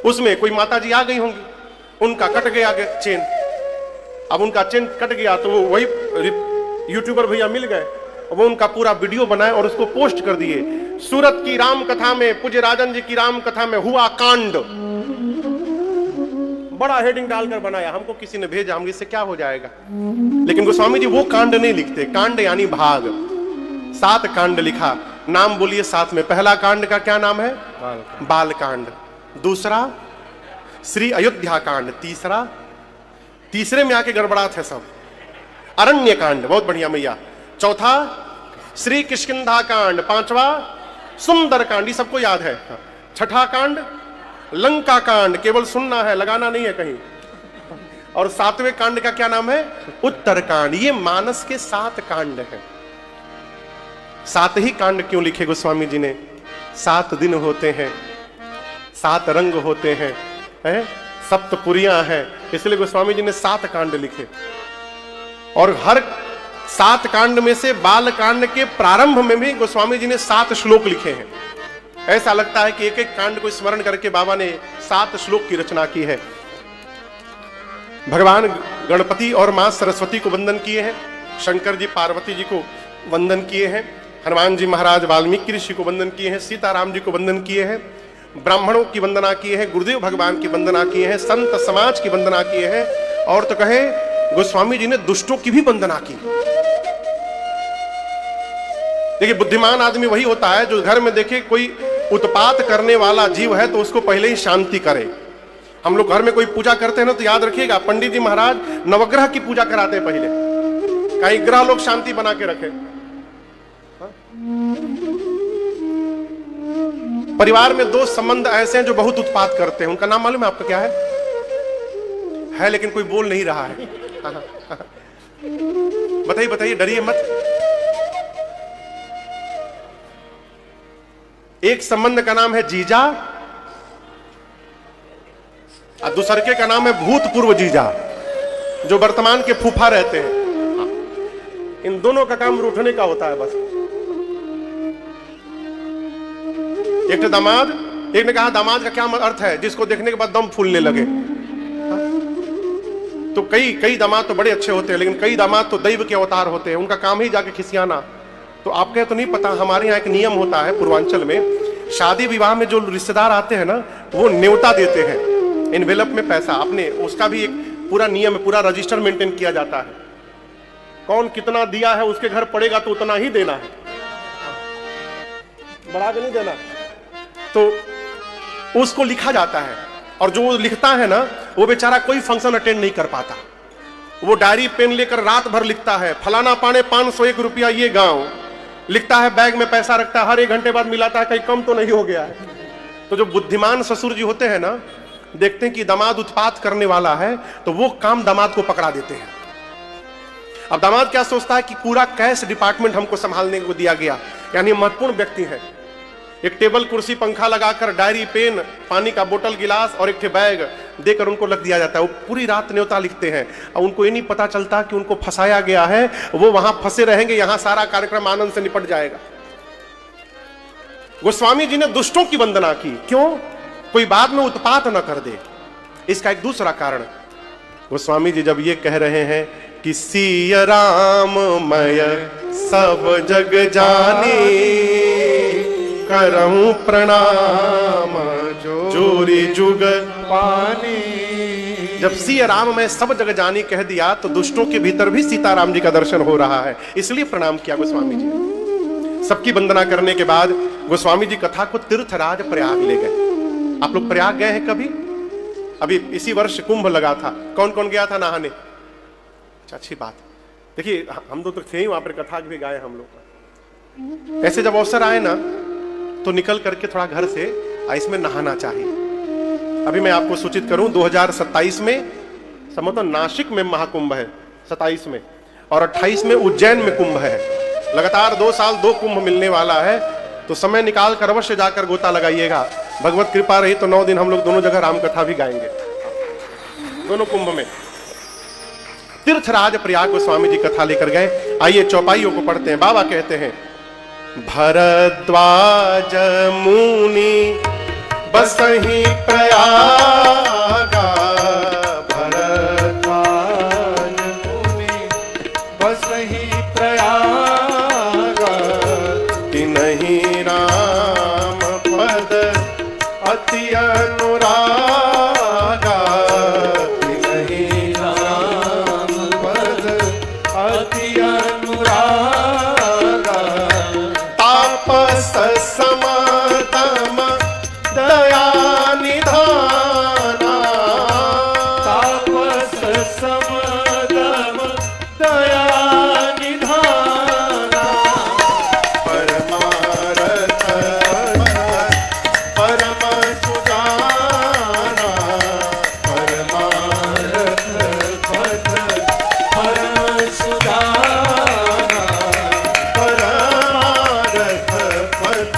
उसमें कोई माता जी आ गई होंगी, उनका कट गया चेन। अब उनका चेन कट गया तो वो वही यूट्यूबर भैया मिल गए, वो उनका पूरा वीडियो बनाए और उसको पोस्ट कर दिए। सूरत की राम कथा में, पूज्य राजन जी की राम कथा में हुआ कांड, बड़ा हेडिंग डालकर बनाया। हमको किसी ने भेजा, हम इससे क्या हो जाएगा। लेकिन गोस्वामी जी वो कांड नहीं लिखते। कांड यानी भाग। 7 कांड लिखा। नाम बोलिए साथ में। पहला कांड का क्या नाम है? बाल कांड। दूसरा श्री अयोध्या कांड। तीसरे में आके गड़बड़ात है सब। अरण्य कांड, बहुत बढ़िया मैया। चौथा श्री किष्किंधा कांड। 5वां सुंदर कांड, सबको याद है। 6ठा कांड लंका कांड, केवल सुनना है, लगाना नहीं है कहीं। और 7वें कांड का क्या नाम है? उत्तर कांड। ये मानस के 7 कांड हैं। 7 ही कांड क्यों लिखे गोस्वामी जी ने? 7 दिन होते हैं, 7 रंग होते हैं, सप्तपुरियां हैं, इसलिए गोस्वामी जी ने 7 कांड लिखे। और हर 7 कांड में से बाल कांड के प्रारंभ में भी गोस्वामी जी ने 7 श्लोक लिखे हैं। ऐसा लगता है कि एक एक कांड को स्मरण करके बाबा ने 7 श्लोक की रचना की है। भगवान गणपति और मां सरस्वती को वंदन किए हैं, शंकर जी पार्वती जी को वंदन किए हैं, हनुमान जी महाराज वाल्मीकि ऋषि को वंदन किए हैं, सीताराम जी को वंदन किए हैं, ब्राह्मणों की वंदना किए हैं, गुरुदेव भगवान की वंदना किए हैं, संत समाज की वंदना किए हैं, और तो कहे गोस्वामी जी ने दुष्टों की भी वंदना की। देखिए, बुद्धिमान आदमी वही होता है जो घर में देखे कोई उत्पात करने वाला जीव है तो उसको पहले ही शांति करे। हम लोग घर में कोई पूजा करते हैं ना, तो याद रखिएगा पंडित जी महाराज नवग्रह की पूजा कराते हैं पहले, कहीं ग्रह लोग शांति बना के रखे। परिवार में 2 संबंध ऐसे हैं जो बहुत उत्पात करते हैं, उनका नाम मालूम है आपका क्या है लेकिन कोई बोल नहीं रहा है। बताइए बताइए, डरिए मत। एक संबंध का नाम है जीजा और दूसरे का नाम है भूतपूर्व जीजा, जो वर्तमान के फूफा रहते हैं। इन दोनों का काम रूठने का होता है बस। एक तो दामाद, एक ने कहा दामाद का क्या अर्थ है, जिसको देखने के बाद दम फूलने लगे। तो कई दामाद तो बड़े अच्छे होते हैं, लेकिन कई दामाद तो दैव के अवतार होते हैं, उनका काम ही जाके खिसियाना। तो आपके तो नहीं पता, हमारे यहाँ एक नियम होता है पूर्वांचल में, शादी विवाह में जो रिश्तेदार आते हैं ना, वो न्योता देते हैं, एनवेलप में पैसा अपने, उसका भी एक पूरा नियम है, पूरा रजिस्टर मेंटेन किया जाता है। कौन कितना दिया है उसके घर पड़ेगा तो उतना ही देना है, बढ़ा के नहीं देना। तो उसको लिखा जाता है, और जो लिखता है ना वो बेचारा कोई फंक्शन अटेंड नहीं कर पाता। वो डायरी पेन लेकर रात भर लिखता है, फलाना पाने 501 रुपया ये गांव, लिखता है, बैग में पैसा रखता है, हर 1 घंटे बाद मिलाता है कहीं कम तो नहीं हो गया है। तो जो बुद्धिमान ससुर जी होते हैं ना, देखते हैं कि दामाद उत्पात करने वाला है तो वो काम दामाद को पकड़ा देते हैं। अब दामाद क्या सोचता है कि पूरा कैश डिपार्टमेंट हमको संभालने को दिया गया, यानी महत्वपूर्ण व्यक्ति है। एक टेबल कुर्सी पंखा लगाकर डायरी पेन पानी का बोतल गिलास और एक बैग देकर उनको लग दिया जाता है। वो पूरी रात न्योता लिखते हैं और उनको ये नहीं पता चलता कि उनको फंसाया गया है, वो वहां फंसे रहेंगे, यहां सारा कार्यक्रम आनंद से निपट जाएगा। गोस्वामी जी ने दुष्टों की वंदना की, क्यों? कोई बाद में उत्पात न कर दे। इसका एक दूसरा कारण, गोस्वामी जी जब ये कह रहे हैं कि सिय राम मय सब जग जानी, करऊं प्रणाम जोरी जुग पानी। जब सिय राम मैं सब जग जानी कह दिया तो दुष्टों के भीतर भी सीताराम जी का दर्शन हो रहा है, इसलिए प्रणाम किया गोस्वामी जी ने। सबकी वंदना करने के बाद गोस्वामी जी कथा को तीर्थराज प्रयाग ले गए। आप लोग प्रयाग गए हैं कभी? अभी इसी वर्ष कुंभ लगा था, कौन कौन गया था नहाने? अच्छी बात। देखिए हम तो थे ही वहां पर, कथा भी गाए हम लोग। ऐसे जब अवसर आए ना तो निकल करके थोड़ा घर से इसमें नहाना चाहिए। अभी मैं आपको सूचित करूं, 2027 में संभवतः नासिक में महाकुंभ है, 27 में, और 28 में उज्जैन में कुंभ है। लगातार 2 साल 2 कुंभ मिलने वाला है, तो समय निकाल कर अवश्य जाकर गोता लगाइएगा। भगवत कृपा रही तो 9 दिन हम लोग दोनों जगह राम कथा भी गाएंगे, दोनों कुंभ में। तीर्थराज प्रयाग गोस्वामी जी कथा लेकर गए। आइए चौपाइयों को पढ़ते हैं। बाबा कहते हैं, भरद्वाज मुनि बसहि प्रयागा, भरद्वाज मुनि बसहि प्रयागा, तिन्हि राम पद अति अनुरागा, तिन्हि राम पद अति अनुरागा, तापस समतम दया निधाना, तापस समदम दया निधाना, परमारथ परम सुजाना, परमारथ पथ परम सुजाना, परमारथ पथ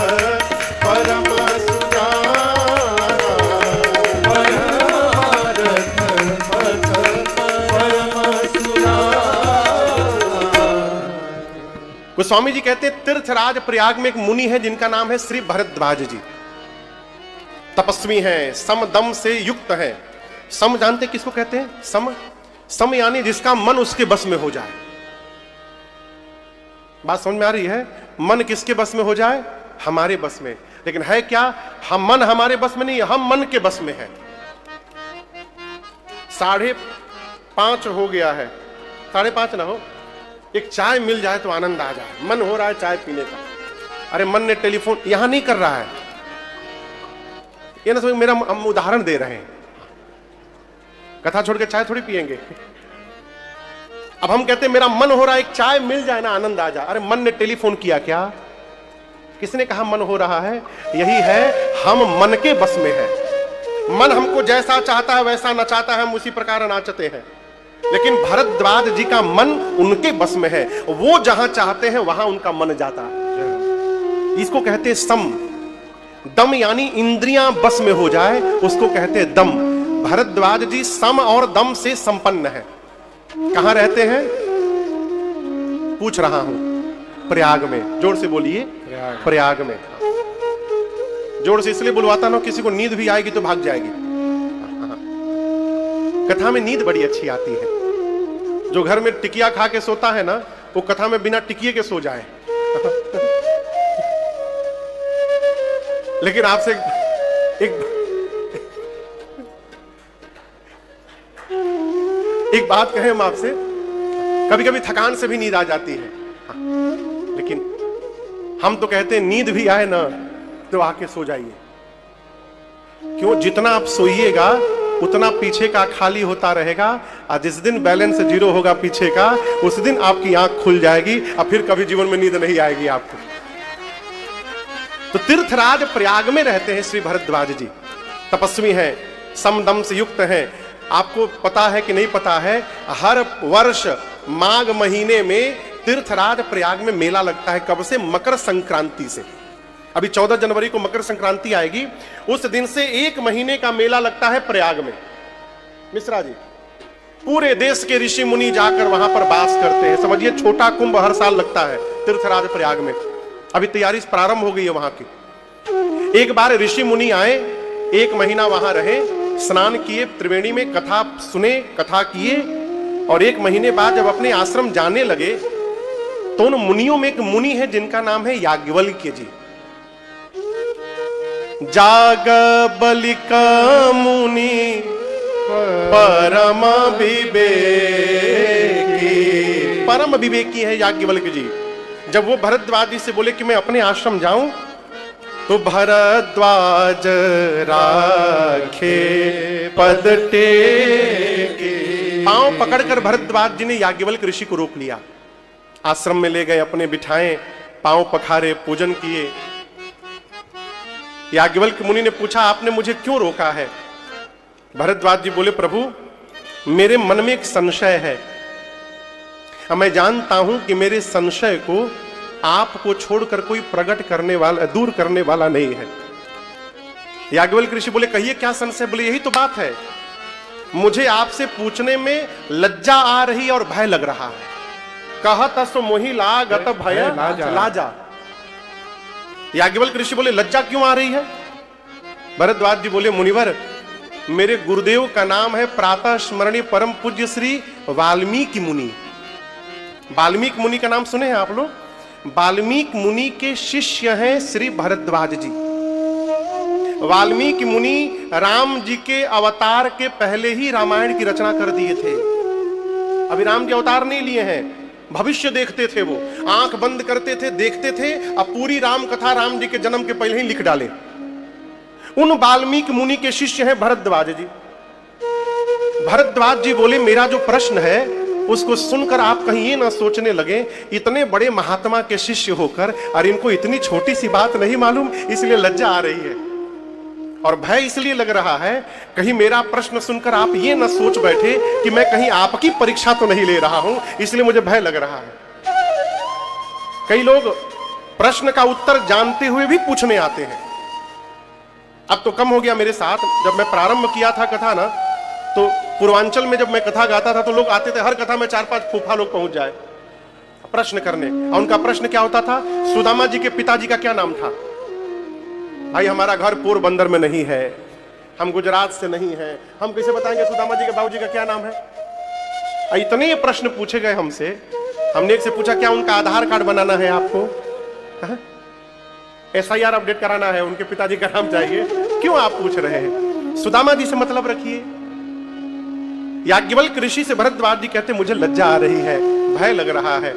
परम सुजाना, स्वामी जी कहते हैं तीर्थराज प्रयाग में एक मुनि है जिनका नाम है श्री भरद्वाज जी। तपस्वी हैं, सम दम से युक्त हैं। सम जानते किसको कहते हैं? सम, सम यानी जिसका मन उसके बस में हो जाए। बात समझ में आ रही है? मन किसके बस में हो जाए? हमारे बस में। लेकिन है क्या? हम मन हमारे बस में नहीं, हम मन के बस में है। 5:30 हो गया है, 5:30 ना हो, एक चाय मिल जाए तो आनंद आ जाए, मन हो रहा है चाय पीने का। अरे मन ने टेलीफोन यहां नहीं कर रहा है, ये ना समझ, मेरा हम उदाहरण दे रहे हैं, कथा छोड़ के चाय थोड़ी पिएंगे। अब हम कहते हैं मेरा मन हो रहा है एक चाय मिल जाए ना आनंद आ जाए। अरे मन ने टेलीफोन किया क्या? किसने कहा मन हो रहा है? यही है, हम मन के बस में है। मन हमको जैसा चाहता है वैसा नचाता है, हम उसी प्रकार नाचते हैं। लेकिन भरद्वाज जी का मन उनके बस में है, वो जहां चाहते हैं वहां उनका मन जाता है। इसको कहते हैं सम। दम यानी इंद्रियां बस में हो जाए, उसको कहते हैं दम। भरद्वाज जी सम और दम से संपन्न है। कहां रहते हैं? पूछ रहा हूं। प्रयाग में। जोर से बोलिए, प्रयाग में। जोर से इसलिए बुलवाता ना, किसी को नींद भी आएगी तो भाग जाएगी। कथा में नींद बड़ी अच्छी आती है। जो घर में टिकिया खा के सोता है ना, वो कथा में बिना टिकिए के सो जाए। लेकिन आपसे एक बात कहें हम आपसे, कभी कभी थकान से भी नींद आ जाती है, लेकिन हम तो कहते हैं नींद भी आए ना तो आके सो जाइए। क्यों? जितना आप सोइएगा उतना पीछे का खाली होता रहेगा, और जिस दिन बैलेंस 0 होगा पीछे का, उस दिन आपकी आंख खुल जाएगी और फिर कभी जीवन में नींद नहीं आएगी आपको। तो तीर्थराज प्रयाग में रहते हैं श्री भरद्वाज जी। तपस्वी हैं, समदम से युक्त हैं। आपको पता है कि नहीं पता है, हर वर्ष माघ महीने में तीर्थराज प्रयाग में मेला लगता है। कब से? मकर संक्रांति से। अभी 14 जनवरी को मकर संक्रांति आएगी, उस दिन से 1 महीने का मेला लगता है प्रयाग में। मिश्रा जी, पूरे देश के ऋषि मुनि जाकर वहां पर वास करते हैं। समझिए छोटा कुंभ हर साल लगता है तीर्थराज प्रयाग में। अभी तैयारी प्रारंभ हो गई है वहां की। एक बार ऋषि मुनि आए, 1 महीना वहां रहे, स्नान किए, त्रिवेणी में कथा सुने, कथा किए, और 1 महीने बाद जब अपने आश्रम जाने लगे तो उन मुनियों में एक मुनि है जिनका नाम है याज्ञवल्क्य जी। जागबलिक मुनि परम विवेकी, परम विवेकी है याज्ञवल्क्य जी। जब वो भरद्वाज जी से बोले कि मैं अपने आश्रम जाऊं, तो भरद्वाज राखे पद टेके, पांव पकड़कर भरद्वाज जी ने याज्ञवल्क्य ऋषि को रोक लिया। आश्रम में ले गए, अपने बिठाए, पांव पखारे, पूजन किए। याज्ञवल्क्य मुनि ने पूछा, आपने मुझे क्यों रोका है? भरद्वाज जी बोले, प्रभु मेरे मन में एक संशय है, मैं जानता हूं कि मेरे संशय को आपको छोड़कर कोई प्रकट करने वाला, दूर करने वाला नहीं है। याज्ञवल्क्य ऋषि बोले, कहिए क्या संशय? बोले, यही तो बात है, मुझे आपसे पूछने में लज्जा आ रही और भय लग रहा है। कहत सो मोहि लागत भय लाजा। याज्ञवल्क्य ऋषि बोले, लज्जा क्यों आ रही है? भरद्वाज जी बोले, मुनिवर मेरे गुरुदेव का नाम है प्रातः स्मरणीय परम पूज्य श्री वाल्मीकि मुनि। वाल्मीकि मुनि का नाम सुने हैं आप लोग? वाल्मीकि मुनि के शिष्य हैं श्री भरद्वाज जी। वाल्मीकि मुनि राम जी के अवतार के पहले ही रामायण की रचना कर दिए थे। अभी राम जी अवतार नहीं लिए हैं, भविष्य देखते थे। वो आंख बंद करते थे, देखते थे, अब पूरी राम कथा राम जी के जन्म के पहले ही लिख डाले। उन वाल्मीकि मुनि के शिष्य हैं भरद्वाज जी। भरद्वाज जी बोले, मेरा जो प्रश्न है उसको सुनकर आप कहीं ये ना सोचने लगे इतने बड़े महात्मा के शिष्य होकर और इनको इतनी छोटी सी बात नहीं मालूम, इसलिए लज्जा आ रही है और भय इसलिए लग रहा है कहीं मेरा प्रश्न सुनकर आप ये ना सोच बैठे कि मैं कहीं आपकी परीक्षा तो नहीं ले रहा हूं, इसलिए मुझे भय लग रहा है। कई लोग प्रश्न का उत्तर जानते हुए भी पूछने आते हैं। अब तो कम हो गया मेरे साथ। जब मैं प्रारंभ किया था कथा ना, तो पूर्वांचल में जब मैं कथा गाता था तो लोग आते थे, हर कथा में 4-5 फूफा लोग पहुंच जाए। प्रश्न करने। और उनका प्रश्न क्या होता था? सुदामा जी के पिताजी का क्या नाम था? भाई हमारा घर पोरबंदर में नहीं है, हम गुजरात से नहीं है, हम कैसे बताएंगे सुदामा जी के बाबूजी का क्या नाम है? इतने प्रश्न पूछे गए हमसे। हमने एक से पूछा क्या उनका आधार कार्ड बनाना है आपको? SIR अपडेट कराना है, उनके पिताजी का नाम चाहिए, क्यों आप पूछ रहे हैं? सुदामा जी से मतलब रखिए। याज्ञवल्क्य ऋषि से भरद्वाज जी कहते मुझे लज्जा आ रही है, भय लग रहा है।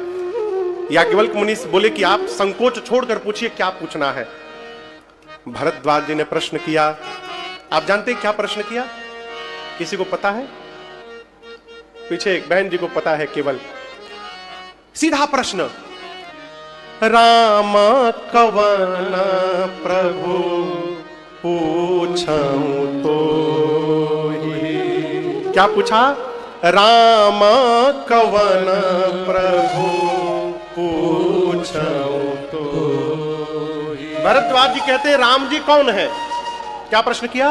याज्ञवल्क्य मुनि से बोले कि आप संकोच छोड़कर पूछिए क्या पूछना है। भरद्वाज जी ने प्रश्न किया। आप जानते हैं क्या प्रश्न किया? किसी को पता है? पीछे एक बहन जी को पता है केवल। सीधा प्रश्न, राम कवन प्रभु पूछूं तो ही। क्या पूछा? राम कवन प्रभु पूछूं तो ही। भरद्वाज जी कहते हैं राम जी कौन है? क्या प्रश्न किया?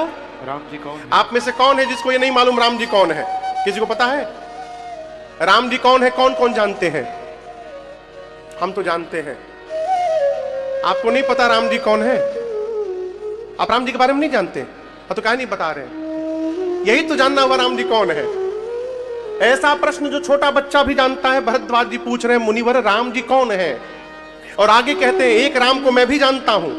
राम जी कौन है? आप में से कौन है जिसको ये नहीं मालूम राम जी कौन है? किसी को पता है राम जी कौन है? कौन कौन जानते हैं? हम तो जानते हैं। आपको नहीं पता राम जी कौन है? आप राम जी के बारे में नहीं जानते? तो क्या नहीं बता रहे? यही तो जानना हुआ राम जी कौन है। ऐसा प्रश्न जो छोटा बच्चा भी जानता है, भरद्वाज जी पूछ रहे हैं मुनिवर राम जी कौन है? और आगे कहते हैं एक राम को मैं भी जानता हूं,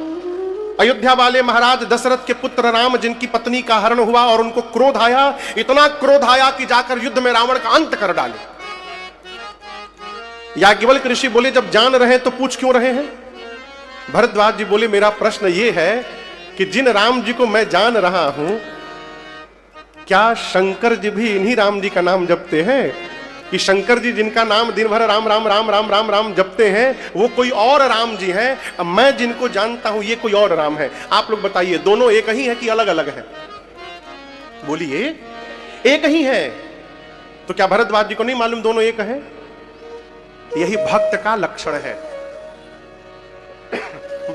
अयोध्या वाले महाराज दशरथ के पुत्र राम, जिनकी पत्नी का हरण हुआ और उनको क्रोध आया, इतना क्रोध आया कि जाकर युद्ध में रावण का अंत कर डाले। याज्ञवल्क्य ऋषि बोले जब जान रहे तो पूछ क्यों रहे हैं? भरद्वाज जी बोले मेरा प्रश्न यह है कि जिन राम जी को मैं जान रहा हूं, क्या शंकर जी भी इन्हीं राम जी का नाम जपते हैं? कि शंकर जी जिनका नाम दिन भर राम राम राम राम राम राम जपते हैं, वो कोई और राम जी हैं? अब मैं जिनको जानता हूं ये कोई और राम है। आप लोग बताइए दोनों एक ही है कि अलग अलग है? बोलिए एक ही है। तो क्या भरद्वाज जी को नहीं मालूम दोनों एक है? यही भक्त का लक्षण है।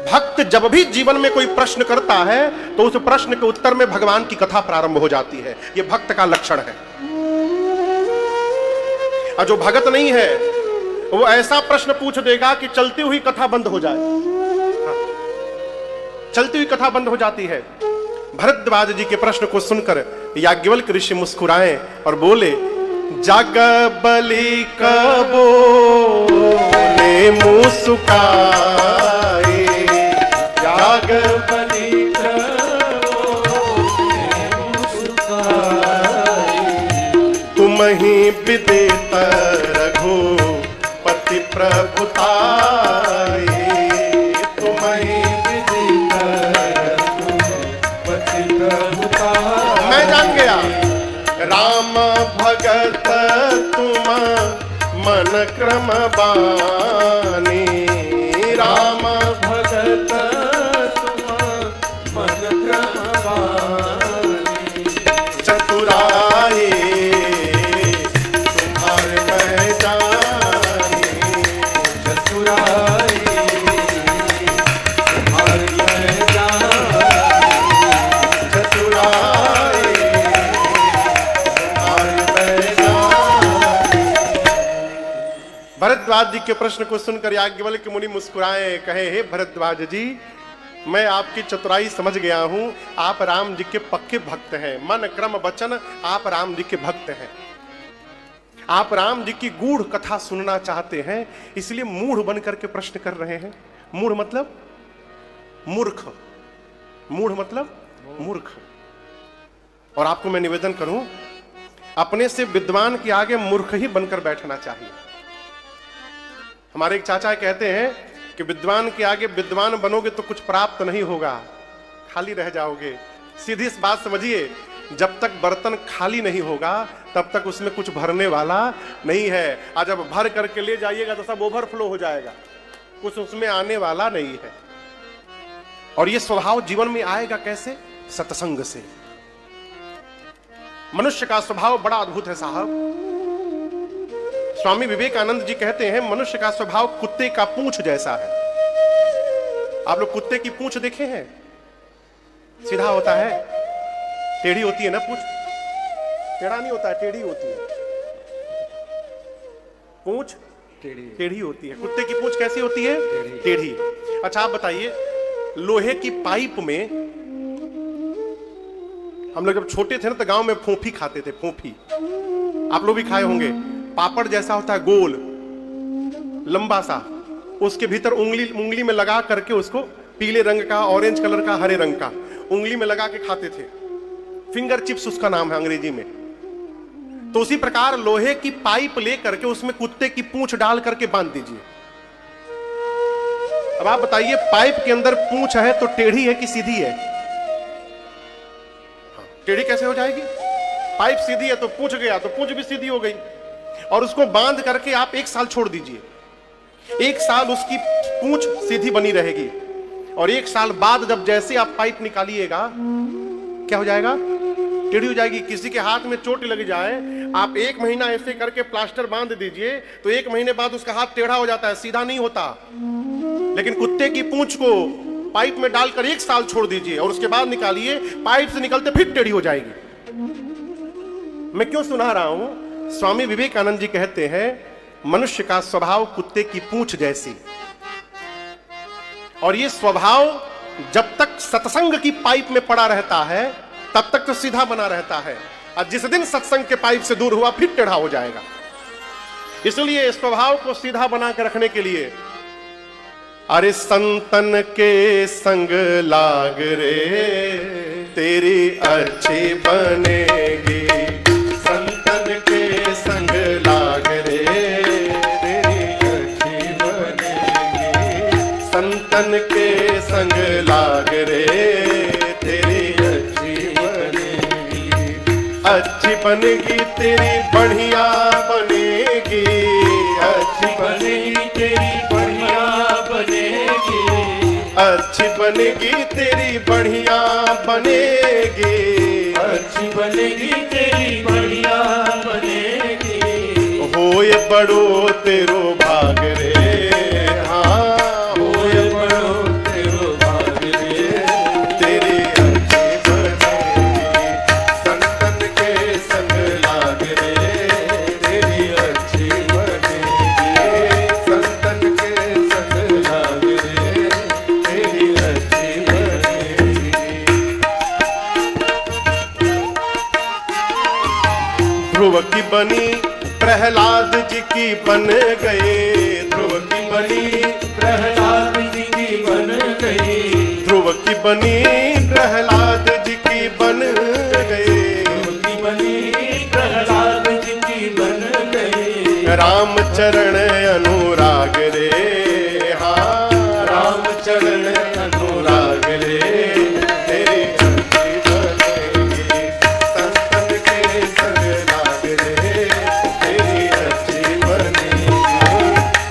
भक्त जब भी जीवन में कोई प्रश्न करता है तो उस प्रश्न के उत्तर में भगवान की कथा प्रारंभ हो जाती है। यह भक्त का लक्षण है। और जो भगत नहीं है वो ऐसा प्रश्न पूछ देगा कि चलती हुई कथा बंद हो जाए। चलती हुई कथा बंद हो जाती है। भरद्वाज जी के प्रश्न को सुनकर याज्ञवल्क्य ऋषि मुस्कुराए और बोले जग बलि कबो ने मुस्काए, जग बलि कबो ने मुस्काए, तुम ही विदित रघुपति प्रभुताए, तुम ही विदित रघुपति प्रभुताए। मैं जान गया राम भगत तुम मन क्रम बानी, राम भगत तुम मन क्रम बानी, चतुराई तुम्हारे मैं जानी, चतुराई तुम्हारे मैं जानी, चतुराई भरद्वाज जी के प्रश्न को सुनकर याज्ञवल्क्य मुनि मुस्कुराए, कहे हे भरद्वाज जी, मैं आपकी चतुराई समझ गया हूं। आप राम जी के पक्के भक्त हैं। मन क्रम वचन आप राम जी के भक्त हैं। आप राम जी की गूढ़ कथा सुनना चाहते हैं, इसलिए मूढ़ बनकर के प्रश्न कर रहे हैं। मूढ़ मतलब मूर्ख, मूढ़ मतलब मूर्ख। और आपको मैं निवेदन करूं, अपने से विद्वान के आगे मूर्ख ही बनकर बैठना चाहिए। हमारे एक चाचा कहते हैं कि विद्वान के आगे विद्वान बनोगे तो कुछ प्राप्त नहीं होगा, खाली रह जाओगे। सीधी इस बात समझिए, जब तक बर्तन खाली नहीं होगा तब तक उसमें कुछ भरने वाला नहीं है। और जब भर करके ले जाइएगा तो सब ओवरफ्लो हो जाएगा, कुछ उसमें आने वाला नहीं है। और ये स्वभाव जीवन में आएगा कैसे? सत्संग से। मनुष्य का स्वभाव बड़ा अद्भुत है साहब। स्वामी विवेकानंद जी कहते हैं मनुष्य का स्वभाव कुत्ते का पूंछ जैसा है। आप लोग कुत्ते की पूंछ देखे हैं? सीधा होता है, टेढ़ी होती है ना पूंछ? टेढ़ा नहीं होता है, टेढ़ी होती है पूंछ। टेढ़ी होती है। कुत्ते की पूंछ कैसी होती है? टेढ़ी। अच्छा आप बताइए, लोहे की पाइप में, हम लोग जब छोटे थे ना तो गांव में फोफी खाते थे, फोफी, आप लोग भी खाए होंगे। पापड़ जैसा होता है, गोल लंबा सा, उसके भीतर उंगली में लगा करके उसको पीले रंग का, ऑरेंज कलर का, हरे रंग का उंगली में लगा के खाते थे। फिंगर चिप्स उसका नाम है अंग्रेजी में। तो उसी प्रकार लोहे की पाइप लेकर के उसमें कुत्ते की पूंछ डाल करके बांध दीजिए। अब आप बताइए, पाइप के अंदर पूंछ है तो टेढ़ी है कि सीधी है? टेढ़ी कैसे हो जाएगी? पाइप सीधी है तो पूंछ गया तो पूंछ भी सीधी हो गई। और उसको बांध करके आप 1 साल छोड़ दीजिए, 1 साल उसकी पूंछ सीधी बनी रहेगी। और 1 साल बाद जब जैसे आप पाइप निकालिएगा, क्या हो जाएगा? टेढ़ी हो जाएगी। किसी के हाथ में चोट लग जाए, आप 1 महीना ऐसे करके प्लास्टर बांध दीजिए तो 1 महीने बाद उसका हाथ टेढ़ा हो जाता है, सीधा नहीं होता। लेकिन कुत्ते की पूंछ को पाइप में डालकर 1 साल छोड़ दीजिए और उसके बाद निकालिए, पाइप से निकलते फिर टेढ़ी हो जाएगी। मैं क्यों सुना रहा हूं? स्वामी विवेकानंद जी कहते हैं, मनुष्य का स्वभाव कुत्ते की पूंछ जैसी। और ये स्वभाव जब तक सत्संग की पाइप में पड़ा रहता है तब तक तो सीधा बना रहता है, और जिस दिन सत्संग के पाइप से दूर हुआ फिर टेढ़ा हो जाएगा। इसलिए स्वभाव को सीधा बना के रखने के लिए, अरे संतन के संग लाग रे तेरी अच्छी बनेगी, संतन के संग लाग रे तेरी अच्छी बनेगी, संतन के संग लाग रे तेरी अच्छी बनेगी, अच्छी बनेगी तेरी बढ़िया बनेगी, अच्छी बनेगी तेरी बढ़िया बनेगी, अच्छी बनेगी तेरी बढ़िया बनेगी, अच्छी बनेगी तेरी बढ़िया बनेगी। होए बड़ो तेरो भाग रे, हाँ होए बड़ो तेरो भाग रे तेरी अच्छी बनेगी, संतन के संग लाग रे तेरी अच्छी बनेगी, संतन के संग लाग रे तेरी अच्छी बनेगी। ध्रुव की बनी प्रहलाद जी की बन गए, ध्रुव की बनी प्रहलाद जी की बन गई, ध्रुव की बनी प्रहलाद जी की बन गए, ध्रुव की बनी प्रहलाद जी की बन गई। राम चरण अनुराग रे, हाँ राम चरण अनुराग रे तेरी अच्छी बनेगी, संतन के संग लाग रे तेरी अच्छी बनेगी,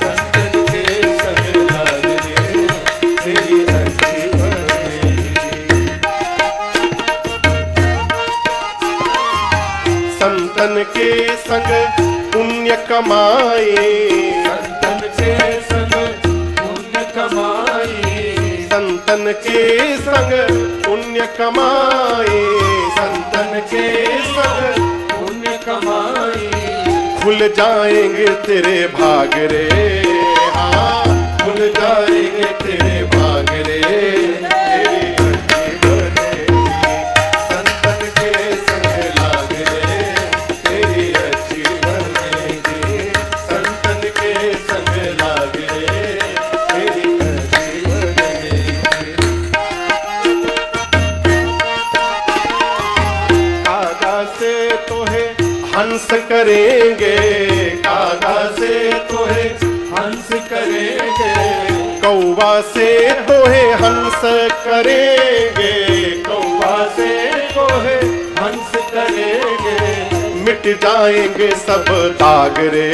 संतन के संग लाग रे तेरी अच्छी बनेगी। संतन के संग पुण्य कमाए, संतन के संग पुण्य कमाए, संतन के संग पुण्य कमाए, संतन के संग पुण्य कमाए। खुल जाएंगे तेरे भाग रे, हाँ खुल जाएंगे तेरे भाग रे तेरी अच्छी बनेगी, संतन के संग लाग रे तेरी अच्छी बनेगी, संतन के संग लाग रे तेरी अच्छी बनेगी। कागा से तोहे हंस करेंगे, कागा से तोहे हंस करेंगे, कौवा से तोहे हंस करेंगे, कौवा से तोहे हंस करेंगे। मिट जाएंगे सब दाग रे,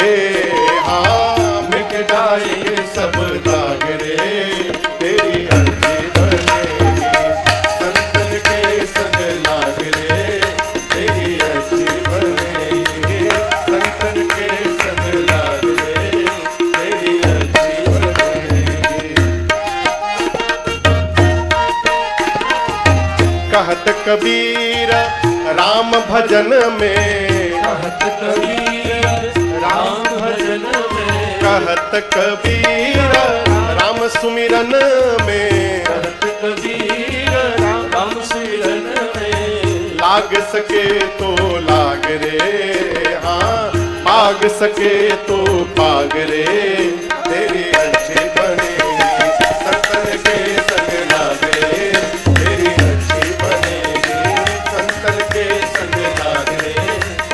हाँ मिट जाएंगे सब दाग रे तेरी अच्छी बनेगी, संतन के संग लाग रे तेरी अच्छी बनेगी, संतन के संग लाग रे तेरी अच्छी बनेगी। कहत कबीर राम भजन में, कहत कबीर राम भजन में, कहत कबीर राम सुमिरन में, कहत कबीर राम सुमिरन में, लाग सके तो लाग रे, हाँ पाग सके तो पाग रे, तेरी अच्छी बनेगी संतन के संग लाग रे, तेरी अच्छी बनेगी संतन के संग लाग रे,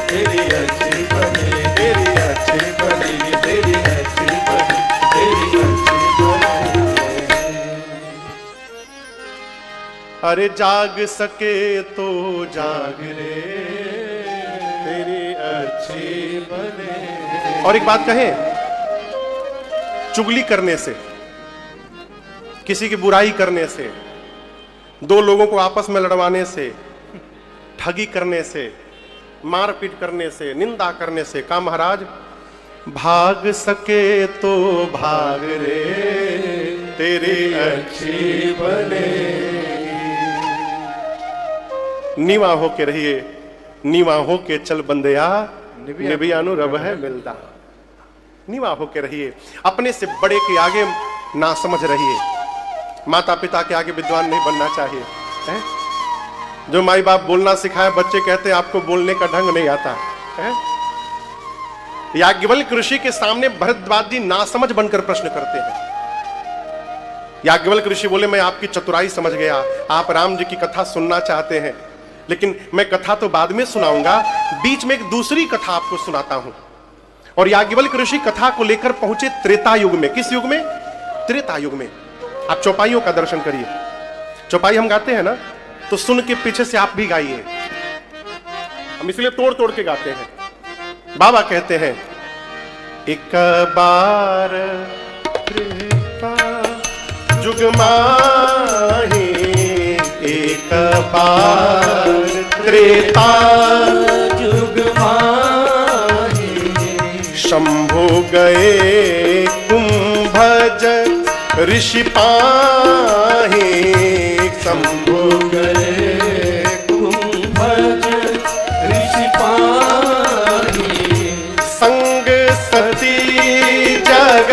तेरी अच्छी बनेगी, तेरी अच्छी बनेगी, तेरी अच्छी बनेगी, तेरी अच्छी बनेगी। अरे जाग सके तो जाग रे, तेरी अच्छी बने। और एक बात कहें, चुगली करने से, किसी की बुराई करने से, दो लोगों को आपस में लड़वाने से, ठगी करने से, मारपीट करने से, निंदा करने से, का महाराज भाग सके तो भाग रे, तेरी अच्छी बने। नीवा होके रहिए, नीवा होके चल बंदया, निबियानु रब है मिलता। नीवा होके रहिए, अपने से बड़े के आगे ना समझ रहिए, माता पिता के आगे विद्वान नहीं बनना चाहिए है? जो माई बाप बोलना सिखाए, बच्चे कहते हैं आपको बोलने का ढंग नहीं आता है? याज्ञवल्क्य ऋषि के सामने भरद्वाज जी नासमझ बनकर प्रश्न करते हैं। याज्ञवल्क्य ऋषि बोले मैं आपकी चतुराई समझ गया, आप राम जी की कथा सुनना चाहते हैं, लेकिन मैं कथा तो बाद में सुनाऊंगा, बीच में एक दूसरी कथा आपको सुनाता हूं। और याज्ञवल्क्य ऋषि कथा को लेकर पहुंचे त्रेता युग में। किस युग में? त्रेता युग में। आप चौपाइयों का दर्शन करिए। चौपाई हम गाते हैं ना, तो सुन के पीछे से आप भी गाइए। हम इसलिए तोड़ तोड़ के गाते हैं। बाबा कहते हैं एक बार त्रेता युग माही, एक बार त्रेता युग माही, शंभु गए कुंभज ऋषि पाही, शंभु गए कुंभज ऋषि पाही, संग सती जग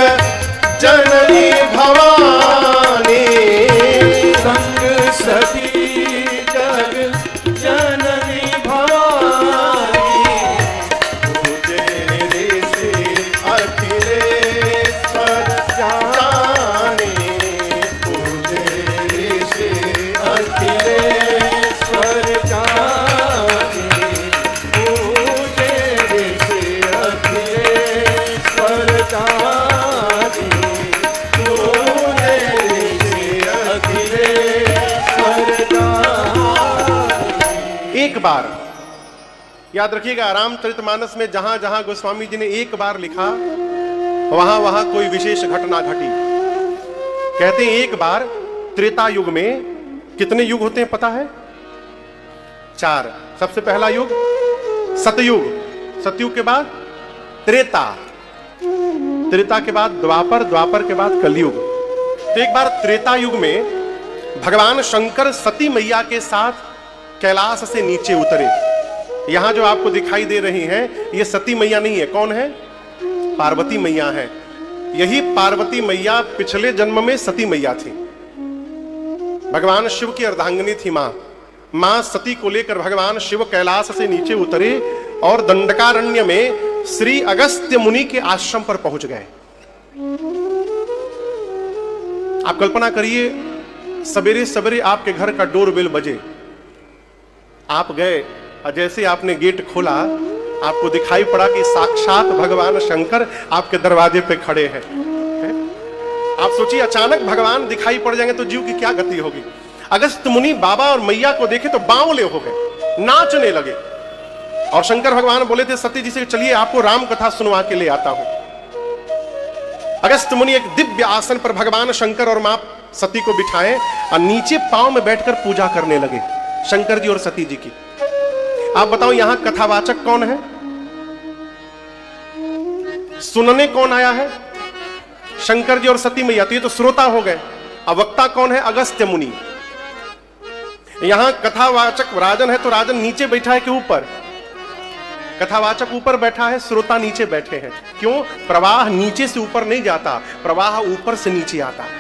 जननी भवानी, संग सती जग जननी भवानी, पूजे ऋषि अखिलेश्वर जानी, पूजे ऋषि अखिलेश्वर जानी, पूजे ऋषि अखिलेश्वर जानी, पूजे ऋषि अखिलेश्वर जानी। एक बार याद रखिएगा, रामचरितमानस में जहां जहां गोस्वामी जी ने एक बार लिखा, वहां वहां कोई विशेष घटना घटी। कहते हैं एक बार त्रेता युग में, कितने युग होते हैं पता है? 4। सबसे पहला युग सतयुग, सतयुग के बाद त्रेता, त्रेता के बाद द्वापर, द्वापर के बाद कलयुग। तो एक बार त्रेता युग में भगवान शंकर सती मैया के साथ कैलाश से नीचे उतरे। यहां जो आपको दिखाई दे रही हैं, ये सती मैया नहीं है। कौन है? पार्वती मैया है। यही पार्वती मैया पिछले जन्म में सती मैया थी। भगवान शिव की अर्धांगिनी थी मां सती को लेकर भगवान शिव कैलाश से नीचे उतरे और दंडकारण्य में श्री अगस्त्य मुनि के आश्रम पर पहुंच गए। आप कल्पना करिए, सवेरे सवेरे आपके घर का डोरबेल बजे, आप गए और जैसे आपने गेट खोला, आपको दिखाई पड़ा कि साक्षात भगवान शंकर आपके दरवाजे पे खड़े हैं। आप सोचिए, अचानक भगवान दिखाई पड़ जाएंगे तो जीव की क्या गति होगी। अगस्त्य मुनि बाबा और मैया को देखे तो बावले हो गए, नाचने लगे। और शंकर भगवान बोले थे सती जी से, चलिए आपको राम कथा सुनवा के ले आता हूं। अगस्त्य मुनि एक दिव्य आसन पर भगवान शंकर और मां सती को बिठाए और नीचे पांव में बैठकर पूजा करने लगे, शंकर जी और सती जी की। आप बताओ यहां कथावाचक कौन है? सुनने कौन आया है? शंकर जी और सती मैया। तो ये तो श्रोता हो गए। अब वक्ता कौन है? अगस्त्य मुनि। यहां कथावाचक राजन है, तो राजन नीचे बैठा है कि ऊपर? कथावाचक ऊपर बैठा है, श्रोता नीचे बैठे हैं। क्यों? प्रवाह नीचे से ऊपर नहीं जाता, प्रवाह ऊपर से नीचे आता है।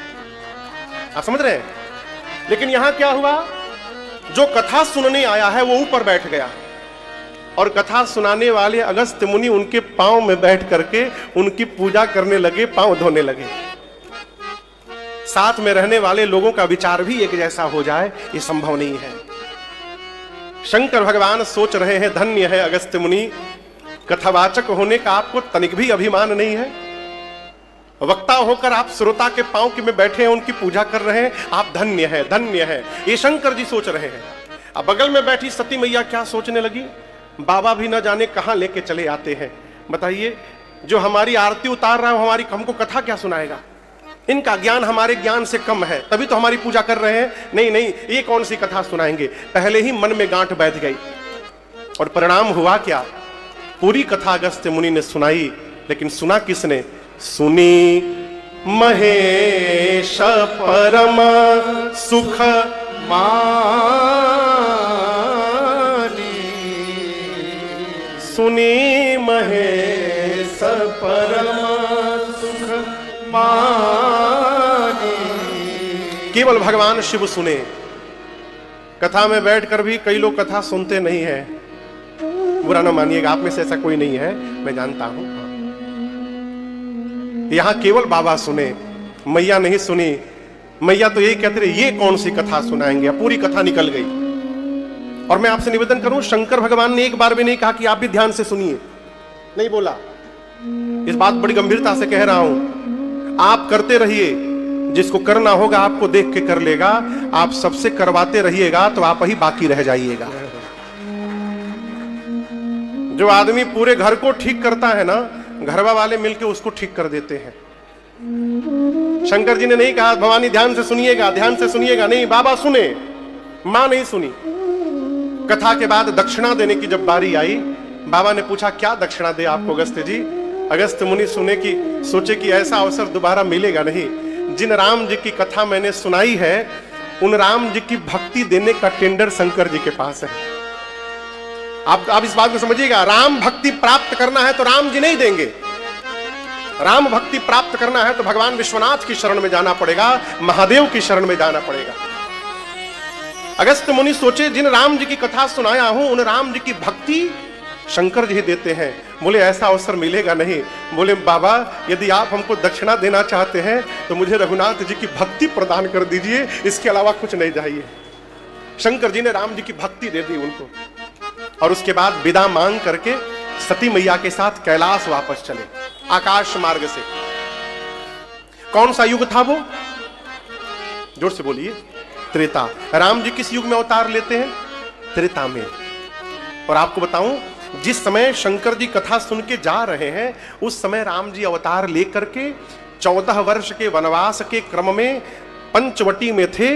आप समझ रहे हैं? लेकिन यहां क्या हुआ? जो कथा सुनने आया है वो ऊपर बैठ गया, और कथा सुनाने वाले अगस्त्य मुनि उनके पांव में बैठ करके उनकी पूजा करने लगे, पांव धोने लगे। साथ में रहने वाले लोगों का विचार भी एक जैसा हो जाए, ये संभव नहीं है। शंकर भगवान सोच रहे हैं, धन्य है अगस्त्य मुनि, कथावाचक होने का आपको तनिक भी अभिमान नहीं है। वक्ता होकर आप श्रोता के पांव में बैठे हैं, उनकी पूजा कर रहे हैं, आप धन्य है, धन्य है। ये शंकर जी सोच रहे हैं। अब बगल में बैठी सती मैया क्या सोचने लगी? बाबा भी न जाने कहां लेके चले आते हैं। बताइए, जो हमारी आरती उतार रहा है हमारी हमको कथा क्या सुनाएगा? इनका ज्ञान हमारे ज्ञान से कम है, तभी तो हमारी पूजा कर रहे हैं। नहीं नहीं, ये कौन सी कथा सुनाएंगे? पहले ही मन में गांठ बैठ गई। और परिणाम हुआ क्या? पूरी कथा अगस्त्य मुनि ने सुनाई, लेकिन सुना किसने? सुनी महेश परम सुख मानी, सुनी महेश परम सुख मानी। केवल भगवान शिव सुने। कथा में बैठकर भी कई लोग कथा सुनते नहीं है, बुरा ना मानिएगा, आप में से ऐसा कोई नहीं है, मैं जानता हूं। यहां केवल बाबा सुने, मैया नहीं सुनी। मैया तो यही कहते रहे, ये कौन सी कथा सुनाएंगे? पूरी कथा निकल गई। और मैं आपसे निवेदन करूं, शंकर भगवान ने एक बार भी नहीं कहा कि आप भी ध्यान से सुनिए, नहीं बोला। इस बात बड़ी गंभीरता से कह रहा हूं, आप करते रहिए, जिसको करना होगा आपको देख के कर लेगा। आप सबसे करवाते रहिएगा तो आप ही बाकी रह जाइएगा। जो आदमी पूरे घर को ठीक करता है ना, घरवा वाले मिलके उसको ठीक कर देते हैं। शंकर जी ने नहीं कहा भवानी ध्यान से सुनिएगा, ध्यान से सुनिएगा, नहीं, बाबा सुने, मां नहीं सुनी। कथा के बाद दक्षिणा देने की जब बारी आई, बाबा ने पूछा क्या दक्षिणा दे आपको अगस्त्य जी? अगस्त्य मुनि सोचे कि ऐसा अवसर दोबारा मिलेगा नहीं। जिन राम जी की कथा मैंने सुनाई है, उन राम जी की भक्ति देने का टेंडर शंकर जी के पास है। आप इस बात को समझिएगा, राम भक्ति प्राप्त करना है तो राम जी नहीं देंगे। राम भक्ति प्राप्त करना है तो भगवान विश्वनाथ की शरण में जाना पड़ेगा, महादेव की शरण में जाना पड़ेगा। अगस्त्य मुनि सोचे, जिन राम जी की कथा सुनाया हूं उन राम जी की भक्ति शंकर जी देते हैं। बोले ऐसा अवसर मिलेगा नहीं। बोले बाबा, यदि आप हमको दक्षिणा देना चाहते हैं तो मुझे रघुनाथ जी की भक्ति प्रदान कर दीजिए, इसके अलावा कुछ नहीं चाहिए। शंकर जी ने राम जी की भक्ति दे दी उनको, और उसके बाद विदा मांग करके सती मैया के साथ कैलाश वापस चले, आकाश मार्ग से। कौन सा युग था वो? जोर से बोलिए। त्रेता। राम जी किस युग में अवतार लेते हैं? त्रेता में। और आपको बताऊं, जिस समय शंकर जी कथा सुन के जा रहे हैं, उस समय राम जी अवतार लेकर के 14 वर्ष के वनवास के क्रम में पंचवटी में थे।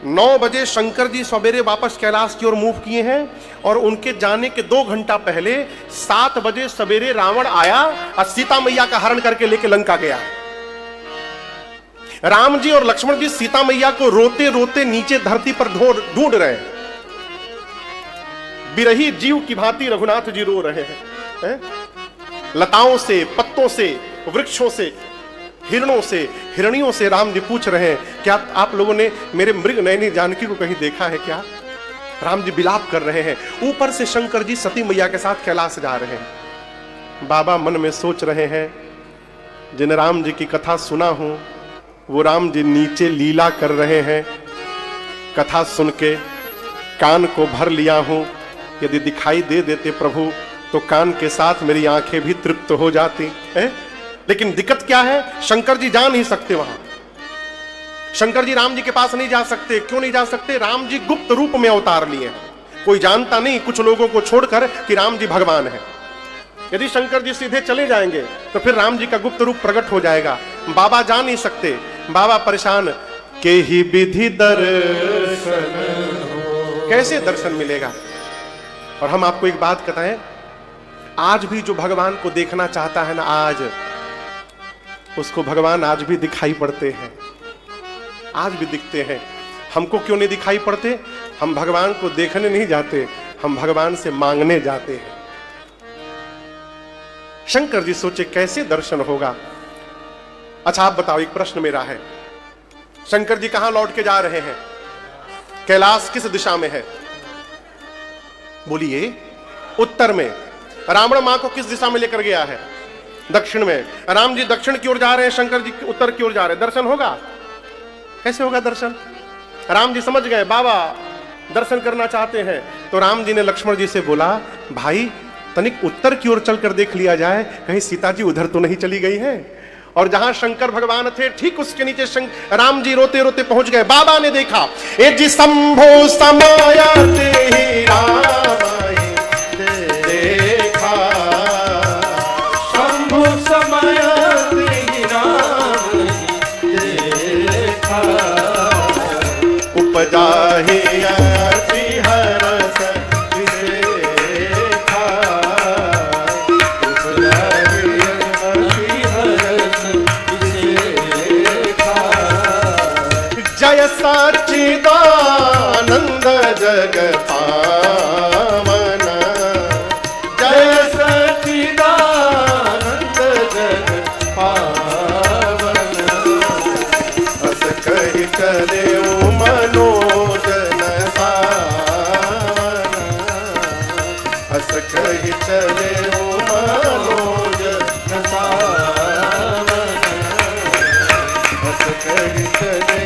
9 बजे शंकर जी सवेरे वापस कैलाश की ओर मूव किए हैं, और उनके जाने के 2 घंटा पहले 7 बजे सवेरे रावण आया और सीता मैया का हरण करके लेके लंका गया। राम जी और लक्ष्मण जी सीता मैया को रोते रोते नीचे धरती पर ढूंढ रहे हैं। बिरही जीव की भांति रघुनाथ जी रो रहे हैं। लताओं से, पत्तों से, वृक्षों से, हिरणों से, हिरणियों से राम जी पूछ रहे हैं, क्या आप लोगों ने मेरे मृग नयनी जानकी को कहीं देखा है क्या? राम जी विलाप कर रहे हैं। ऊपर से शंकर जी सती मैया के साथ कैलाश जा रहे हैं। बाबा मन में सोच रहे हैं, जिन राम जी की कथा सुना हूं वो राम जी नीचे लीला कर रहे हैं। कथा सुन के कान को भर लिया हूं, यदि दिखाई दे देते प्रभु तो कान के साथ मेरी आंखें भी तृप्त हो जाती है। लेकिन दिक्कत क्या है? शंकर जी जा नहीं सकते वहां। शंकर जी राम जी के पास नहीं जा सकते। क्यों नहीं जा सकते? राम जी गुप्त रूप में अवतार लिए हैं, कोई जानता नहीं, कुछ लोगों को छोड़कर कि राम जी भगवान है। यदि शंकर जी सीधे चले जाएंगे तो फिर राम जी का गुप्त रूप प्रकट हो जाएगा। बाबा जा नहीं सकते। बाबा परेशान, के ही विधि दर्शन, कैसे दर्शन मिलेगा? और हम आपको एक बात बताएं, आज भी जो भगवान को देखना चाहता है ना, आज उसको भगवान आज भी दिखाई पड़ते हैं, आज भी दिखते हैं। हमको क्यों नहीं दिखाई पड़ते? हम भगवान को देखने नहीं जाते, हम भगवान से मांगने जाते हैं। शंकर जी सोचे कैसे दर्शन होगा। अच्छा आप बताओ, एक प्रश्न मेरा है, शंकर जी कहां लौट के जा रहे हैं? कैलाश किस दिशा में है? बोलिए। उत्तर में। रावण मां को किस दिशा में लेकर गया है? दक्षिण में। राम जी दक्षिण की ओर जा रहे हैं, शंकर जी उत्तर की ओर जा रहे हैं। दर्शन होगा? कैसे होगा दर्शन? राम जी समझ गए, बाबा दर्शन करना चाहते हैं। तो राम जी ने लक्ष्मण जी से बोला, भाई तनिक उत्तर की ओर चलकर देख लिया जाए, कहीं सीता जी उधर तो नहीं चली गई है। और जहां शंकर भगवान थे ठीक उसके नीचे राम जी रोते रोते पहुंच गए। बाबा ने देखा, ए जी शंभो समायाते ही रामाय देखा, शंभु समायाते ही रामाय देखा, उपजा ही अति हरस देखा, उपजा ही अति हरस देखा, जय सच्चिदानंद जग पावन, जय सच्चिदानंद जग पावन, हस कहि चले मनोजन सावन, हस कहि चले मनोजन सावन, हस कहि चले